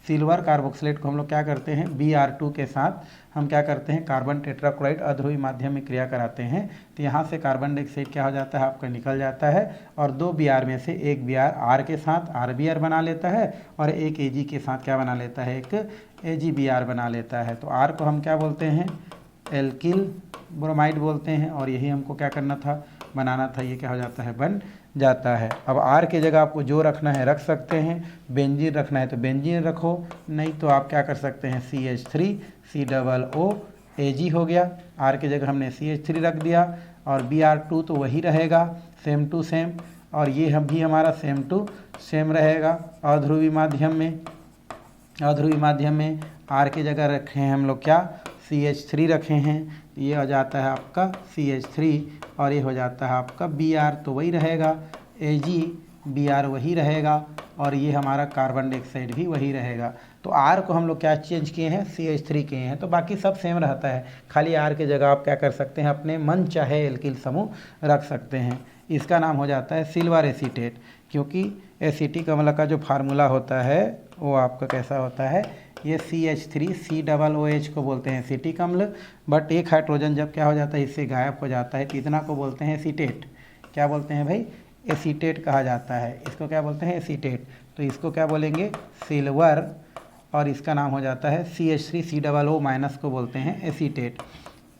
सिल्वर कार्बोक्सिलेट को हम लोग क्या करते हैं? Br2 के साथ हम क्या करते हैं? कार्बन टेट्राक्लोराइड अध्रुवी माध्यम में क्रिया कराते हैं, तो यहाँ से कार्बन डाइऑक्साइड क्या हो जाता है? आपका निकल जाता है, और 2 Br में से एक Br R के साथ RBr बना लेता है, और एक Ag के साथ क्या बना लेता है? एक AgBr बना लेता है। तो R को हम क्या बोलते हैं? एल्किल ब्रोमाइड बोलते हैं, और यही हमको क्या करना था? बनाना था। ये क्या हो जाता है? बन जाता है। अब R के जगह आपको जो रखना है रख सकते हैं, बेंजीन रखना है तो बेंजीन रखो, नहीं तो आप क्या कर सकते हैं? CH3COO Ag हो गया। R के जगह हमने CH3 रख दिया, और Br2 तो वही रहेगा, सेम टू सेम, और ये हम भी हमारा सेम टू सेम रहेगा। अध्रुवी माध्यम में R की जगह रखे हैं हम लोग क्या? CH3 रखे हैं, ये हो जाता है आपका CH3, और ये हो जाता है आपका Br, तो वही रहेगा। AgBr वही रहेगा, और ये हमारा कार्बन डाइऑक्साइड भी वही रहेगा। तो R को हम लोग क्या चेंज किए हैं? CH3 किए हैं। तो बाकी सब सेम रहता है, खाली R के जगह आप क्या कर सकते हैं? अपने मन चाहे एल्किल समूह रख सकते हैं। इसका नाम हो जाता है सिल्वर एसीटेट, क्योंकि एसिटिक अम्ल का जो फार्मूला होता है वो आपका कैसा होता है? ये CH3COOH को बोलते हैं एसिटिक अम्ल, बट एक हाइड्रोजन जब क्या हो जाता है? इससे गायब हो जाता है, तो इतना को बोलते हैं एसीटेट। क्या बोलते हैं भाई? एसीटेट कहा जाता है। इसको क्या बोलते हैं? एसीटेट। तो इसको क्या बोलेंगे? सिल्वर, और इसका नाम हो जाता है CH3COO माइनस को बोलते हैं एसीटेट।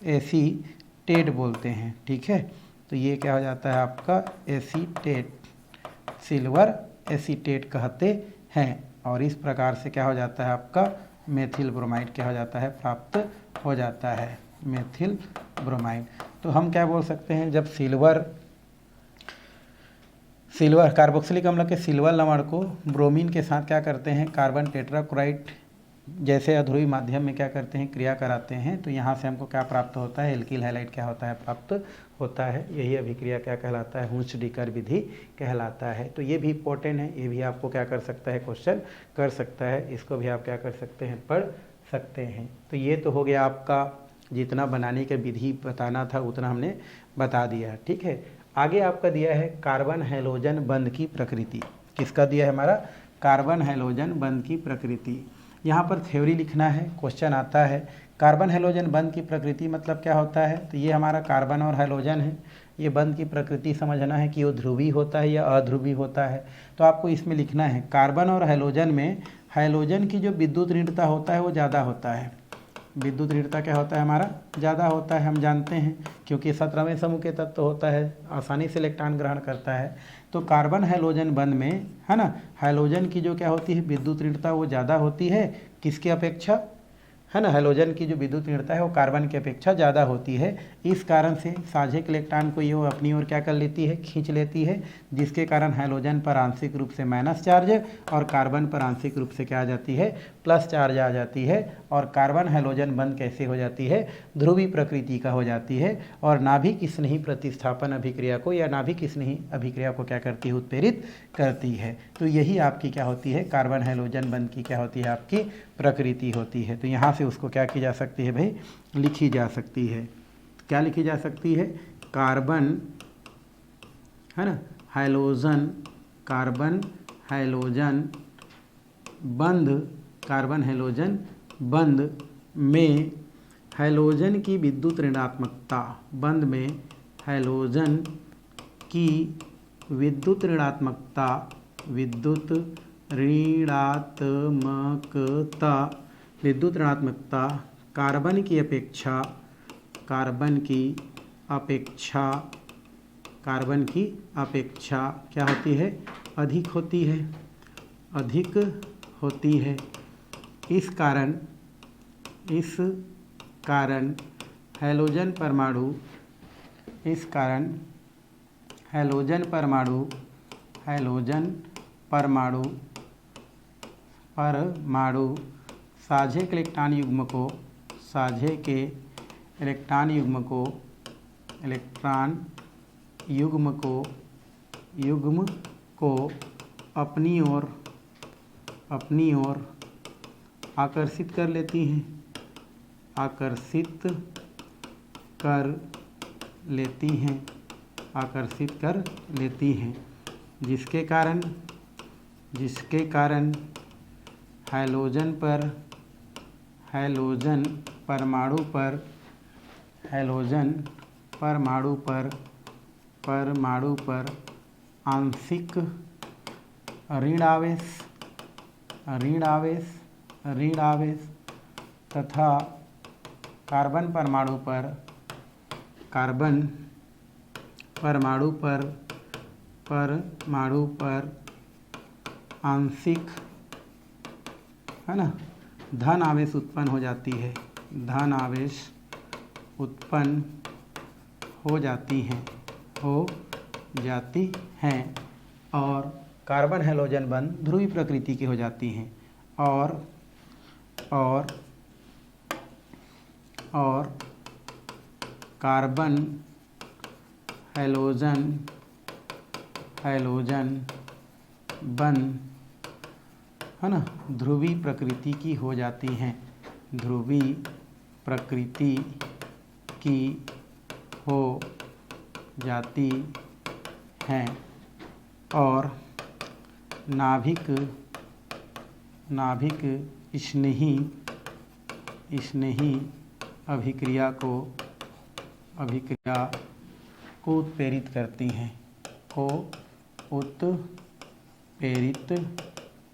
एसीटेट बोलते हैं। ठीक है, तो ये क्या हो जाता है आपका? एसीटेट, सिल्वर एसीटेट कहते हैं। और इस प्रकार से क्या हो जाता है आपका? मेथिल ब्रोमाइड क्या हो जाता है? प्राप्त हो जाता है, मेथिल ब्रोमाइड। तो हम क्या बोल सकते हैं? जब सिल्वर कार्बोक्सिलिक अम्ल के सिल्वर लवण को ब्रोमीन के साथ क्या करते हैं? कार्बन टेट्राक्लोराइड जैसे अध्रुवी माध्यम में क्या करते हैं, क्रिया कराते हैं, तो यहाँ से हमको क्या प्राप्त होता है, एल्किल हैलाइड क्या होता है, प्राप्त होता है। यही अभिक्रिया क्या कहलाता है, हुंच-डीकर विधि कहलाता है। तो ये भी इंपॉर्टेंट है, ये भी आपको क्या कर सकता है, क्वेश्चन कर सकता है, इसको भी आप क्या कर सकते हैं, पढ़ सकते हैं। तो ये तो हो गया आपका, जितना बनाने का विधि बताना था उतना हमने बता दिया। ठीक है, आगे आपका दिया है कार्बन हैलोजन बंध की प्रकृति। किसका दिया है हमारा, कार्बन हैलोजन बंध की प्रकृति। यहाँ पर थ्योरी लिखना है, क्वेश्चन आता है कार्बन हैलोजन बंध की प्रकृति मतलब क्या होता है। तो ये हमारा कार्बन और हैलोजन है, ये बंध की प्रकृति समझना है कि वो ध्रुवी होता है या अध्रुवी होता है। तो आपको इसमें लिखना है कार्बन और हैलोजन में हैलोजन की जो विद्युत ऋणता होता है वो ज़्यादा होता है। विद्युत ऋणता क्या होता है हमारा, ज़्यादा होता है, हम जानते हैं, क्योंकि 17वें समूह के तत्व होता है, आसानी से इलेक्ट्रॉन ग्रहण करता है। तो कार्बन हैलोजन बंध में है ना, हैलोजन की जो क्या होती है विद्युत ऋणता वो ज़्यादा होती है, किसके अपेक्षा, है ना, हैलोजन की जो विद्युत ऋणता है वो कार्बन की अपेक्षा ज़्यादा होती है। इस कारण से साझे के इलेक्ट्रॉन को ये अपनी ओर क्या कर लेती है, खींच लेती है, जिसके कारण हैलोजन पर आंशिक रूप से माइनस चार्ज और कार्बन पर आंशिक रूप से क्या आ जाती है, प्लस चार्ज आ जाती है। और कार्बन हैलोजन बंध कैसे हो जाती है, ध्रुवी प्रकृति का हो जाती है, और नाभिक स्नेही प्रतिस्थापन अभिक्रिया को या नाभिक स्नेही अभिक्रिया को क्या करती है, उत्प्रेरित करती है। तो यही आपकी क्या होती है, कार्बन हैलोजन बंध की क्या होती है, आपकी प्रकृति होती है। तो यहाँ से उसको क्या की जा सकती है भाई, लिखी जा सकती है। क्या लिखी जा सकती है, कार्बन, है ना, हैलोजन, कार्बन हैलोजन बंध, कार्बन हैलोजन बंध में हैलोजन की विद्युत ऋणात्मकता, बंध में हैलोजन की विद्युत ऋणात्मकता, विद्युत ऋणात्मकता, विद्युत ऋणात्मकता कार्बन की अपेक्षा, कार्बन की अपेक्षा, कार्बन की अपेक्षा क्या होती है, अधिक होती है, अधिक होती है। इस कारण हैलोजन परमाणु, इस कारण हैलोजन परमाणु, हैलोजन परमाणु साझे के इलेक्ट्रॉन युग्म को, साझे के इलेक्ट्रॉन युग्म को, इलेक्ट्रॉन युग्म को अपनी ओर आकर्षित कर लेती हैं, आकर्षित कर लेती हैं, आकर्षित कर लेती हैं, जिसके कारण हैलोजन परमाणु पर आंशिक ऋण आवेश तथा कार्बन परमाणु पर आंशिक, है ना, धन आवेश उत्पन्न हो जाती है, धन आवेश उत्पन्न हो जाती हैं और कार्बन हैलोजन बंध ध्रुवी प्रकृति की हो जाती हैं। और कार्बन हैलोजन बंध, है ना, ध्रुवी प्रकृति की हो जाती हैं, ध्रुवी प्रकृति की हो जाती हैं और नाभिक स्नेही अभिक्रिया को उत्प्रेरित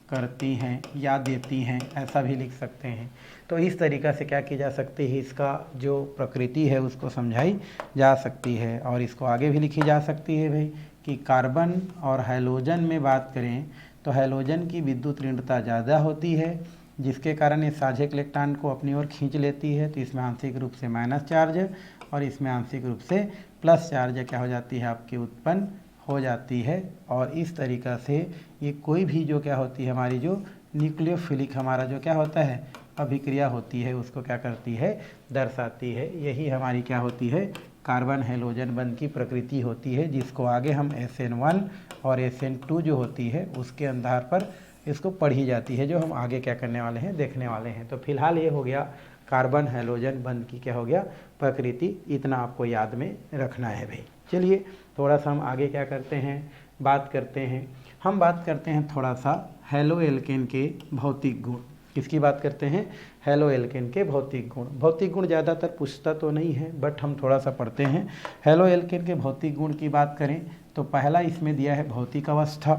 करती हैं, या देती हैं, ऐसा भी लिख सकते हैं। तो इस तरीक़ा से क्या की जा सकती है, इसका जो प्रकृति है उसको समझाई जा सकती है। और इसको आगे भी लिखी जा सकती है भाई कि कार्बन और हैलोजन में बात करें तो हैलोजन की विद्युत ऋणता ज़्यादा होती है, जिसके कारण ये साझे इलेक्ट्रॉन को अपनी ओर खींच लेती है। तो इसमें आंशिक रूप से माइनस चार्ज और इसमें आंशिक रूप से प्लस चार्ज क्या हो जाती है, आपकी उत्पन्न हो जाती है। और इस तरीक़ा से ये कोई भी जो क्या होती है, हमारी जो न्यूक्लियोफिलिक हमारा जो क्या होता है, अभिक्रिया होती है उसको क्या करती है, दर्शाती है। यही हमारी क्या होती है, कार्बन हैलोजन बंध की प्रकृति होती है, जिसको आगे हम SN1 और SN2 जो होती है उसके आधार पर इसको पढ़ी जाती है, जो हम आगे क्या करने वाले हैं, देखने वाले हैं। तो फिलहाल ये हो गया कार्बन हैलोजन बंध की क्या हो गया, प्रकृति। इतना आपको याद में रखना है भाई। चलिए थोड़ा सा हम आगे क्या करते हैं, बात करते हैं। हम बात करते हैं थोड़ा सा हेलो एल्केन के भौतिक गुण। किसकी बात करते हैं, हेलो एल्केन के भौतिक गुण। भौतिक गुण ज़्यादातर पूछता तो नहीं है, बट हम थोड़ा सा पढ़ते हैं। हेलो एल्केन के भौतिक गुण की बात करें तो पहला इसमें दिया है भौतिक अवस्था।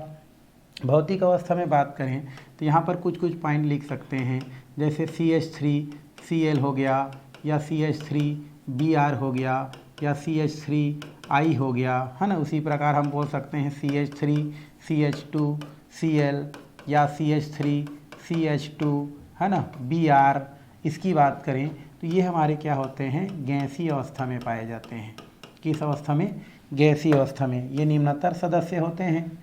भौतिक अवस्था में बात करें तो यहाँ पर कुछ पॉइंट लिख सकते हैं, जैसे CH3Cl हो गया, या CH3Br हो गया, या CH3I हो गया, है ना। उसी प्रकार हम बोल सकते हैं CH3CH2Cl या CH3CH2, है ना, Br। इसकी बात करें तो ये हमारे क्या होते हैं, गैसीय अवस्था में पाए जाते हैं। किस अवस्था में, गैसीय अवस्था में। ये निम्नतर सदस्य होते हैं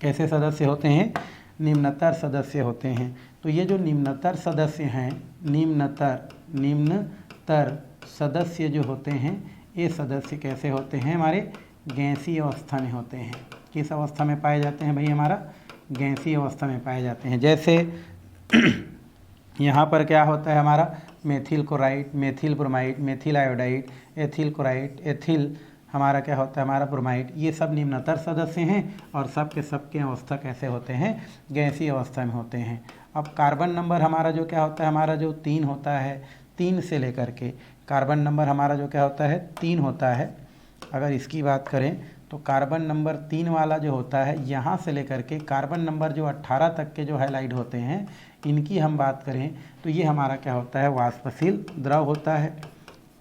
कैसे सदस्य होते हैं, निम्नतर सदस्य होते हैं। तो ये जो निम्नतर सदस्य हैं, निम्नतर सदस्य जो होते हैं, ये सदस्य कैसे होते हैं, हमारे गैसीय अवस्था में होते हैं। किस अवस्था में पाए जाते हैं भाई, हमारा गैसीय अवस्था में पाए जाते हैं। जैसे यहाँ पर क्या होता है हमारा, methyl chloride, methyl bromide, methyl iodide, ethyl chloride, ethyl हमारा क्या होता है, हमारा ब्रोमाइड। ये सब निम्नतर सदस्य हैं और सब के अवस्था कैसे होते हैं, गैसीय अवस्था में होते हैं। अब कार्बन नंबर हमारा जो क्या होता है, हमारा जो 3 होता है, 3 से लेकर के कार्बन नंबर हमारा जो क्या होता है, 3 होता है। अगर इसकी बात करें तो कार्बन नंबर 3 वाला जो होता है, यहाँ से लेकर के कार्बन नंबर जो 18 तक के जो हैलाइड होते हैं, इनकी हम बात करें तो ये हमारा क्या होता है, वाष्पशील द्रव होता है।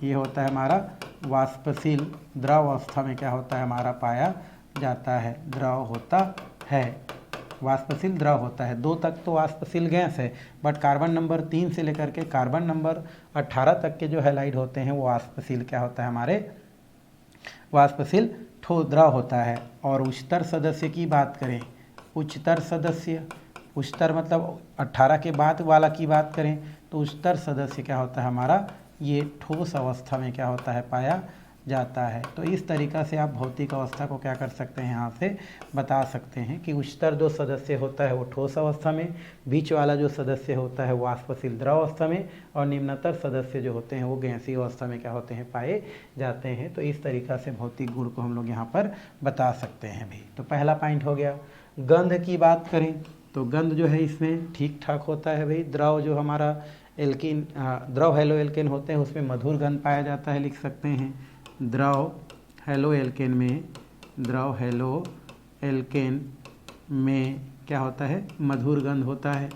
ये होता है हमारा वाष्पशील द्रव अवस्था में क्या होता है, हमारा पाया जाता है, द्रव होता है, वाष्पशील द्रव होता है। 2 तक तो वाष्पशील गैस है, बट कार्बन नंबर 3 से लेकर के कार्बन नंबर 18 तक के जो हैलाइड होते हैं वो वाष्पशील क्या होता है, हमारे वाष्पशील ठोस द्रव होता है। और उच्चतर सदस्य की बात करें, उच्चतर सदस्य, उच्चतर मतलब 18 के बाद वाला की बात करें तो उच्चतर सदस्य क्या होता है, हमारा ये ठोस अवस्था में क्या होता है, पाया जाता है। तो इस तरीक़ा से आप भौतिक अवस्था को क्या कर सकते हैं, यहाँ से बता सकते हैं कि उच्चतर जो सदस्य होता है वो ठोस अवस्था में, बीच वाला जो सदस्य होता है वो वाष्पशील द्रव अवस्था में, और निम्नतर सदस्य जो होते हैं वो गैसीय अवस्था में क्या होते हैं, पाए जाते हैं। तो इस तरीक़ा से भौतिक गुण को हम लोग यहाँ पर बता सकते हैं भी। तो पहला पॉइंट हो गया। गंध की बात करें तो गंध जो है इसमें ठीक ठाक होता है भाई। द्रव जो हमारा एल्किन, द्रव हेलो एल्केन होते हैं उसमें मधुर गंध पाया जाता है, लिख सकते हैं। द्रव हेलो एल्केन में, द्रव हेलो एल्केन में क्या होता है, मधुर गंध होता है।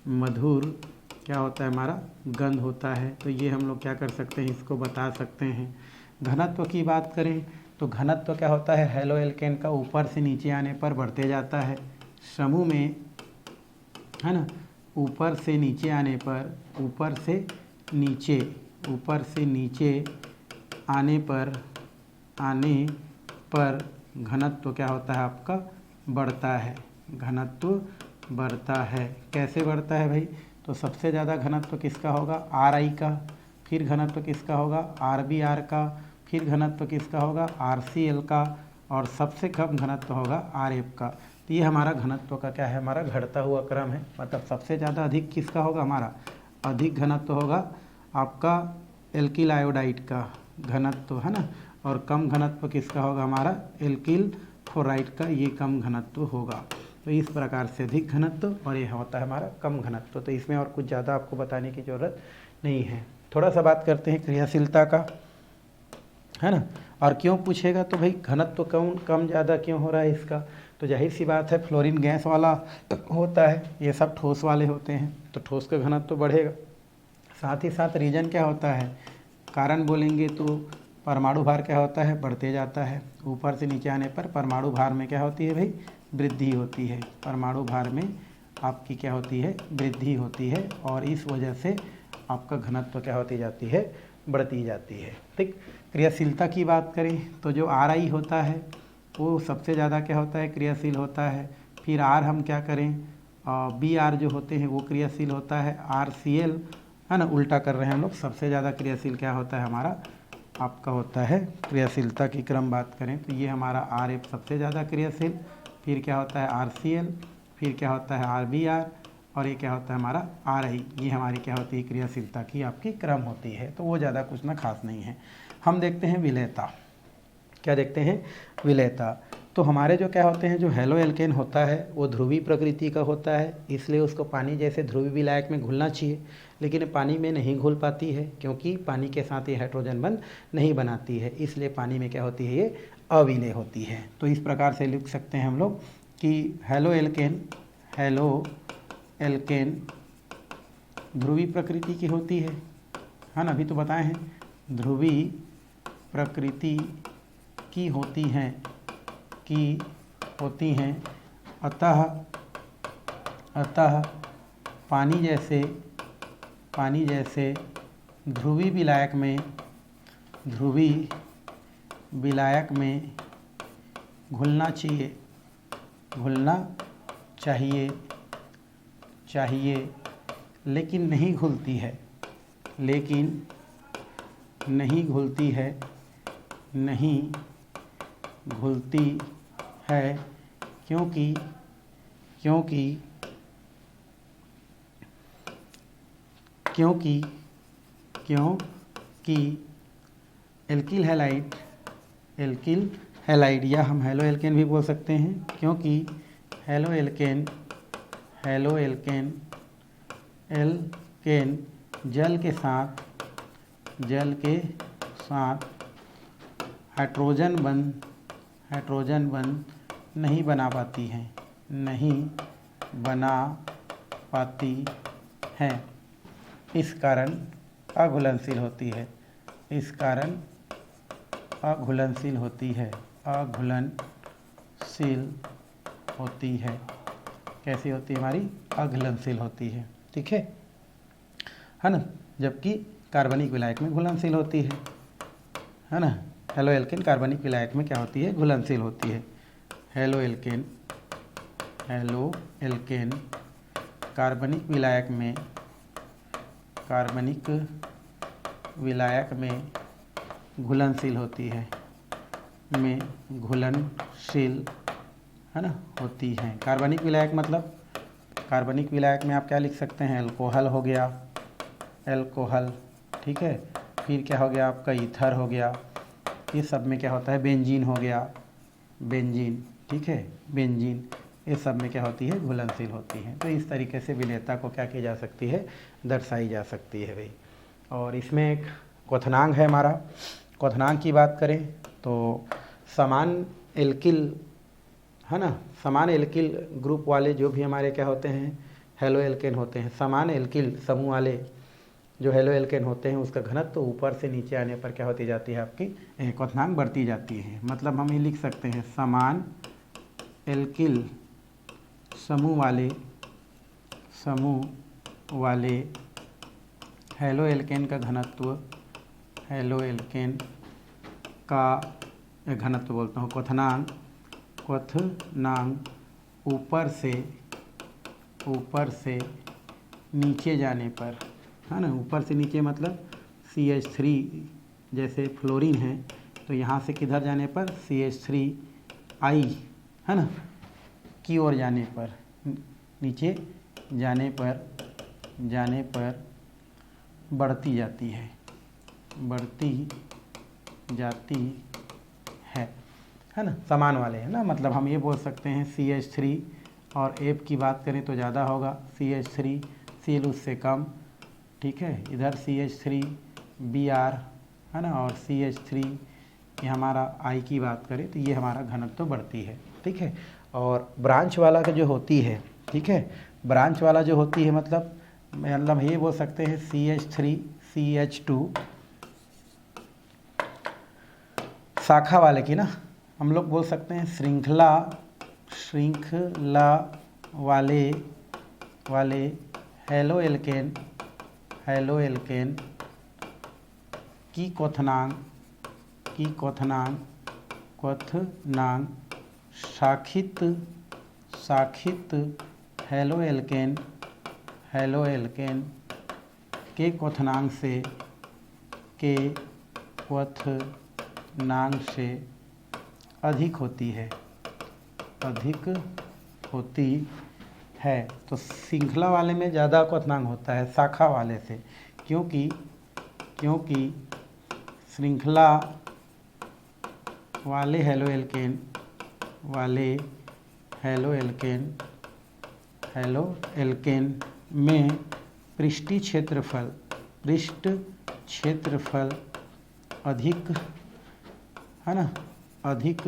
मधुर क्या होता है, हमारा गंध होता है। तो ये हम लोग क्या कर सकते हैं, इसको बता सकते हैं। घनत्व की बात करें तो घनत्व क्या होता है, हेलो एल्केन का ऊपर से नीचे आने पर बढ़ते जाता है। समूह में, है ना, ऊपर से नीचे आने पर, ऊपर से नीचे आने पर घनत्व क्या होता है, आपका बढ़ता है। घनत्व बढ़ता है। कैसे बढ़ता है भाई, तो सबसे ज़्यादा घनत्व किसका होगा, Ri का, फिर घनत्व किसका होगा, Rbr का, फिर घनत्व किसका होगा, Rcl का, और सबसे कम घनत्व होगा Rf का। तो ये हमारा घनत्व का क्या है, हमारा घटता हुआ क्रम है। मतलब सबसे ज़्यादा अधिक किसका होगा, हमारा अधिक घनत्व होगा आपका एल्किल आयोडाइड का घनत्व, है ना, और कम घनत्व किसका होगा, हमारा एल्किल क्लोराइड का, ये कम घनत्व होगा। तो इस प्रकार से अधिक घनत्व और ये होता है हमारा कम घनत्व। तो इसमें और कुछ ज़्यादा आपको बताने की ज़रूरत नहीं है। थोड़ा सा बात करते हैं क्रियाशीलता का, है ना। और क्यों पूछेगा तो भाई घनत्व कम ज़्यादा क्यों हो रहा है इसका, तो जाहिर सी बात है फ्लोरीन गैस वाला होता है, ये सब ठोस वाले होते हैं, तो ठोस का घनत्व तो बढ़ेगा। साथ ही साथ रीजन क्या होता है, कारण बोलेंगे तो परमाणु भार क्या होता है, बढ़ते जाता है। ऊपर से नीचे आने पर परमाणु भार में क्या होती है भाई, वृद्धि होती है। परमाणु भार में आपकी क्या होती है, वृद्धि होती है, और इस वजह से आपका घनत्व क्या होती जाती है, बढ़ती जाती है। ठीक। क्रियाशीलता की बात करें तो जो Ri होता है वो सबसे ज़्यादा क्या होता है, क्रियाशील होता है। फिर R हम क्या करें, और बी आर जो होते हैं वो क्रियाशील होता है, आर सी एल, है ना, उल्टा कर रहे हैं हम लोग। सबसे ज़्यादा क्रियाशील क्या होता है हमारा, आपका होता है, क्रियाशीलता की क्रम बात करें तो ये हमारा आर एफ सबसे ज़्यादा क्रियाशील, फिर क्या होता है आर सी एल, फिर क्या होता है आर बी आर, और ये क्या होता है हमारा आर आई। ये हमारी क्या होती है, क्रियाशीलता की आपकी क्रम होती है। तो वो ज़्यादा कुछ ना खास नहीं है। हम देखते हैं विलेयता। क्या देखते हैं, विलेयता। तो हमारे जो क्या होते हैं, जो हेलो एल्केन होता है वो ध्रुवीय प्रकृति का होता है, इसलिए उसको पानी जैसे ध्रुवीय विलायक में घुलना चाहिए, लेकिन पानी में नहीं घुल पाती है क्योंकि पानी के साथ ये हाइड्रोजन बंध नहीं बनाती है, इसलिए पानी में क्या होती है, ये अविलेय होती है। तो इस प्रकार से लिख सकते हैं हम लोग कि हेलो एल्केन ध्रुवीय प्रकृति की होती है ना, अभी तो बताए हैं, ध्रुवीय प्रकृति की होती हैं, अतः पानी जैसे ध्रुवीय विलायक में घुलना चाहिए, लेकिन नहीं घुलती है, क्योंकि एल्किल हैलाइड या हम हेलो एल्केन भी बोल सकते हैं, क्योंकि हेलो एल्केन जल के साथ हाइड्रोजन बंध नहीं बना पाती हैं, इस कारण अघुलनशील होती है। कैसी होती है हमारी, अघुलनशील होती है, ठीक है ना। जबकि कार्बनिक विलायक में घुलनशील होती है ना। हेलो एल्केन कार्बनिक विलायक में क्या होती है, घुलनशील होती है। हेलो एल्केन कार्बनिक विलायक में घुलनशील होती है, है ना, होती हैं। कार्बनिक विलायक मतलब, कार्बनिक विलायक में आप क्या लिख सकते हैं, अल्कोहल हो गया, ठीक है, फिर क्या हो गया आपका ईथर हो गया, ये सब में क्या होता है, बेंजीन हो गया, ठीक है, बेंजीन, ये सब में क्या होती है, घुलनशील होती है। तो इस तरीके से विलेयता को क्या की जा सकती है, दर्शाई जा सकती है भाई। और इसमें एक क्वथनांक है हमारा। क्वथनांक की बात करें तो समान एल्किल, है ना, समान एल्किल ग्रुप वाले जो भी हमारे क्या होते हैं, हेलो एल्केन होते हैं, समान एल्किल समूह वाले जो हेलो एल्केन होते हैं, उसका घनत्व तो ऊपर से नीचे आने पर क्या होती जाती है, आपकी क्वथनांक बढ़ती जाती है। मतलब हम ये लिख सकते हैं, समान एल्किल समूह वाले हेलो एल्केन का घनत्व, क्वथनांक ऊपर से नीचे जाने पर, है ना, ऊपर से नीचे मतलब CH3 जैसे फ्लोरीन है तो यहाँ से किधर जाने पर, CH3I, है ना, की ओर जाने पर, नीचे जाने पर बढ़ती जाती है ना, समान वाले है ना। मतलब हम ये बोल सकते हैं CH3 और F की बात करें तो ज़्यादा होगा, CH3 Cl उससे कम, ठीक है, इधर CH3 Br, है ना, और CH3 ये हमारा I की बात करें तो ये हमारा घनत्व तो बढ़ती है, ठीक है। और ब्रांच वाला का जो होती है, ठीक है, ब्रांच वाला जो होती है मतलब ये बोल सकते हैं CH3 CH2 शाखा वाले की ना, हम लोग बोल सकते हैं श्रृंखला वाले हेलो एल्केन की क्वथनांक शाखित हेलोएल्केन के क्वथनांक से अधिक होती है। तो श्रृंखला वाले में ज़्यादा क्वथनांक होता है शाखा वाले से, क्योंकि श्रृंखला वाले हेलोएल्केन में पृष्ठीय क्षेत्रफल अधिक है ना, अधिक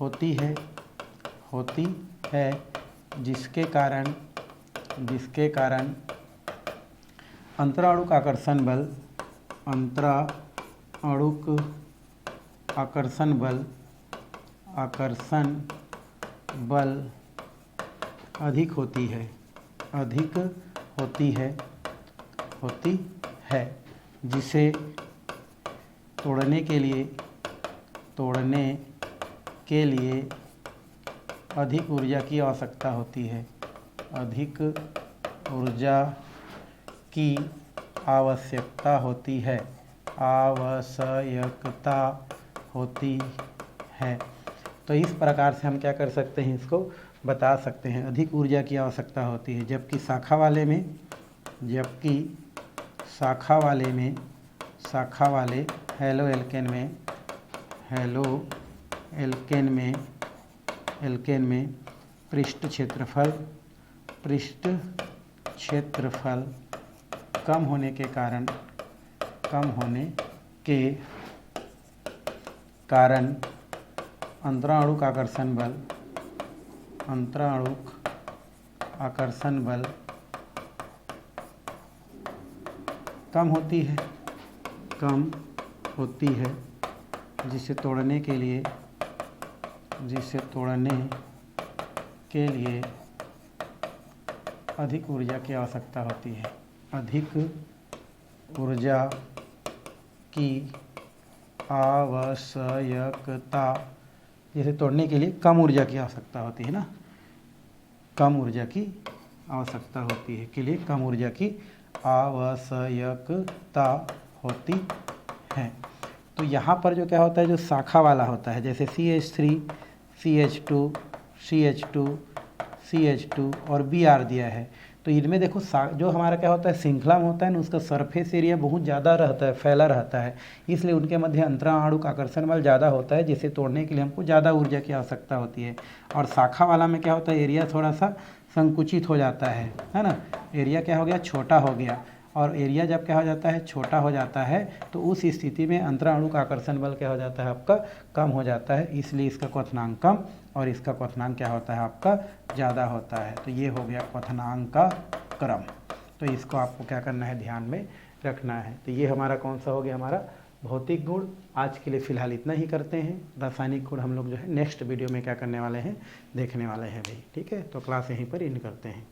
होती है, जिसके कारण अंतराणुक आकर्षण बल अधिक होती है, जिसे तोड़ने के लिए अधिक ऊर्जा की आवश्यकता होती है। तो इस प्रकार से हम क्या कर सकते हैं, इसको बता सकते हैं, अधिक ऊर्जा की आवश्यकता होती है। जबकि शाखा वाले हेलोएल्केन में पृष्ठ क्षेत्रफल कम होने के कारण अंतराणुक आकर्षण बल कम होती है, जिसे तोड़ने के लिए अधिक ऊर्जा की आवश्यकता होती है। अधिक ऊर्जा की आवश्यकता, जिसे तोड़ने के लिए कम ऊर्जा की आवश्यकता होती है ना, कम ऊर्जा की आवश्यकता होती है, के लिए कम ऊर्जा की आवश्यकता होती है। तो यहाँ पर जो क्या होता है, जो शाखा वाला होता है, जैसे CH3 CH2 CH2 और Br दिया है, तो इनमें देखो जो हमारा क्या होता है, श्रृंखला में होता है ना, उसका सरफेस एरिया बहुत ज़्यादा रहता है, फैला रहता है, इसलिए उनके मध्य अंतराणुक आकर्षण बल ज़्यादा होता है, जिसे तोड़ने के लिए हमको ज़्यादा ऊर्जा की आवश्यकता होती है। और शाखा वाला में क्या होता है, एरिया थोड़ा सा संकुचित हो जाता है ना, एरिया क्या हो गया, छोटा हो गया। और एरिया जब क्या हो जाता है, छोटा हो जाता है, तो उस स्थिति में अंतराणुक आकर्षण बल क्या हो जाता है, आपका कम हो जाता है, इसलिए इसका क्वथनांक कम और इसका क्वथनांक क्या होता है, आपका ज़्यादा होता है। तो ये हो गया क्वथनांक का क्रम। तो इसको आपको क्या करना है, ध्यान में रखना है। तो ये हमारा कौन सा हो गया, हमारा भौतिक गुण। आज के लिए फ़िलहाल इतना ही करते हैं। रासायनिक गुण हम लोग जो है नेक्स्ट वीडियो में क्या करने वाले हैं, देखने वाले हैं भाई। ठीक है, तो क्लास यहीं पर इन करते हैं।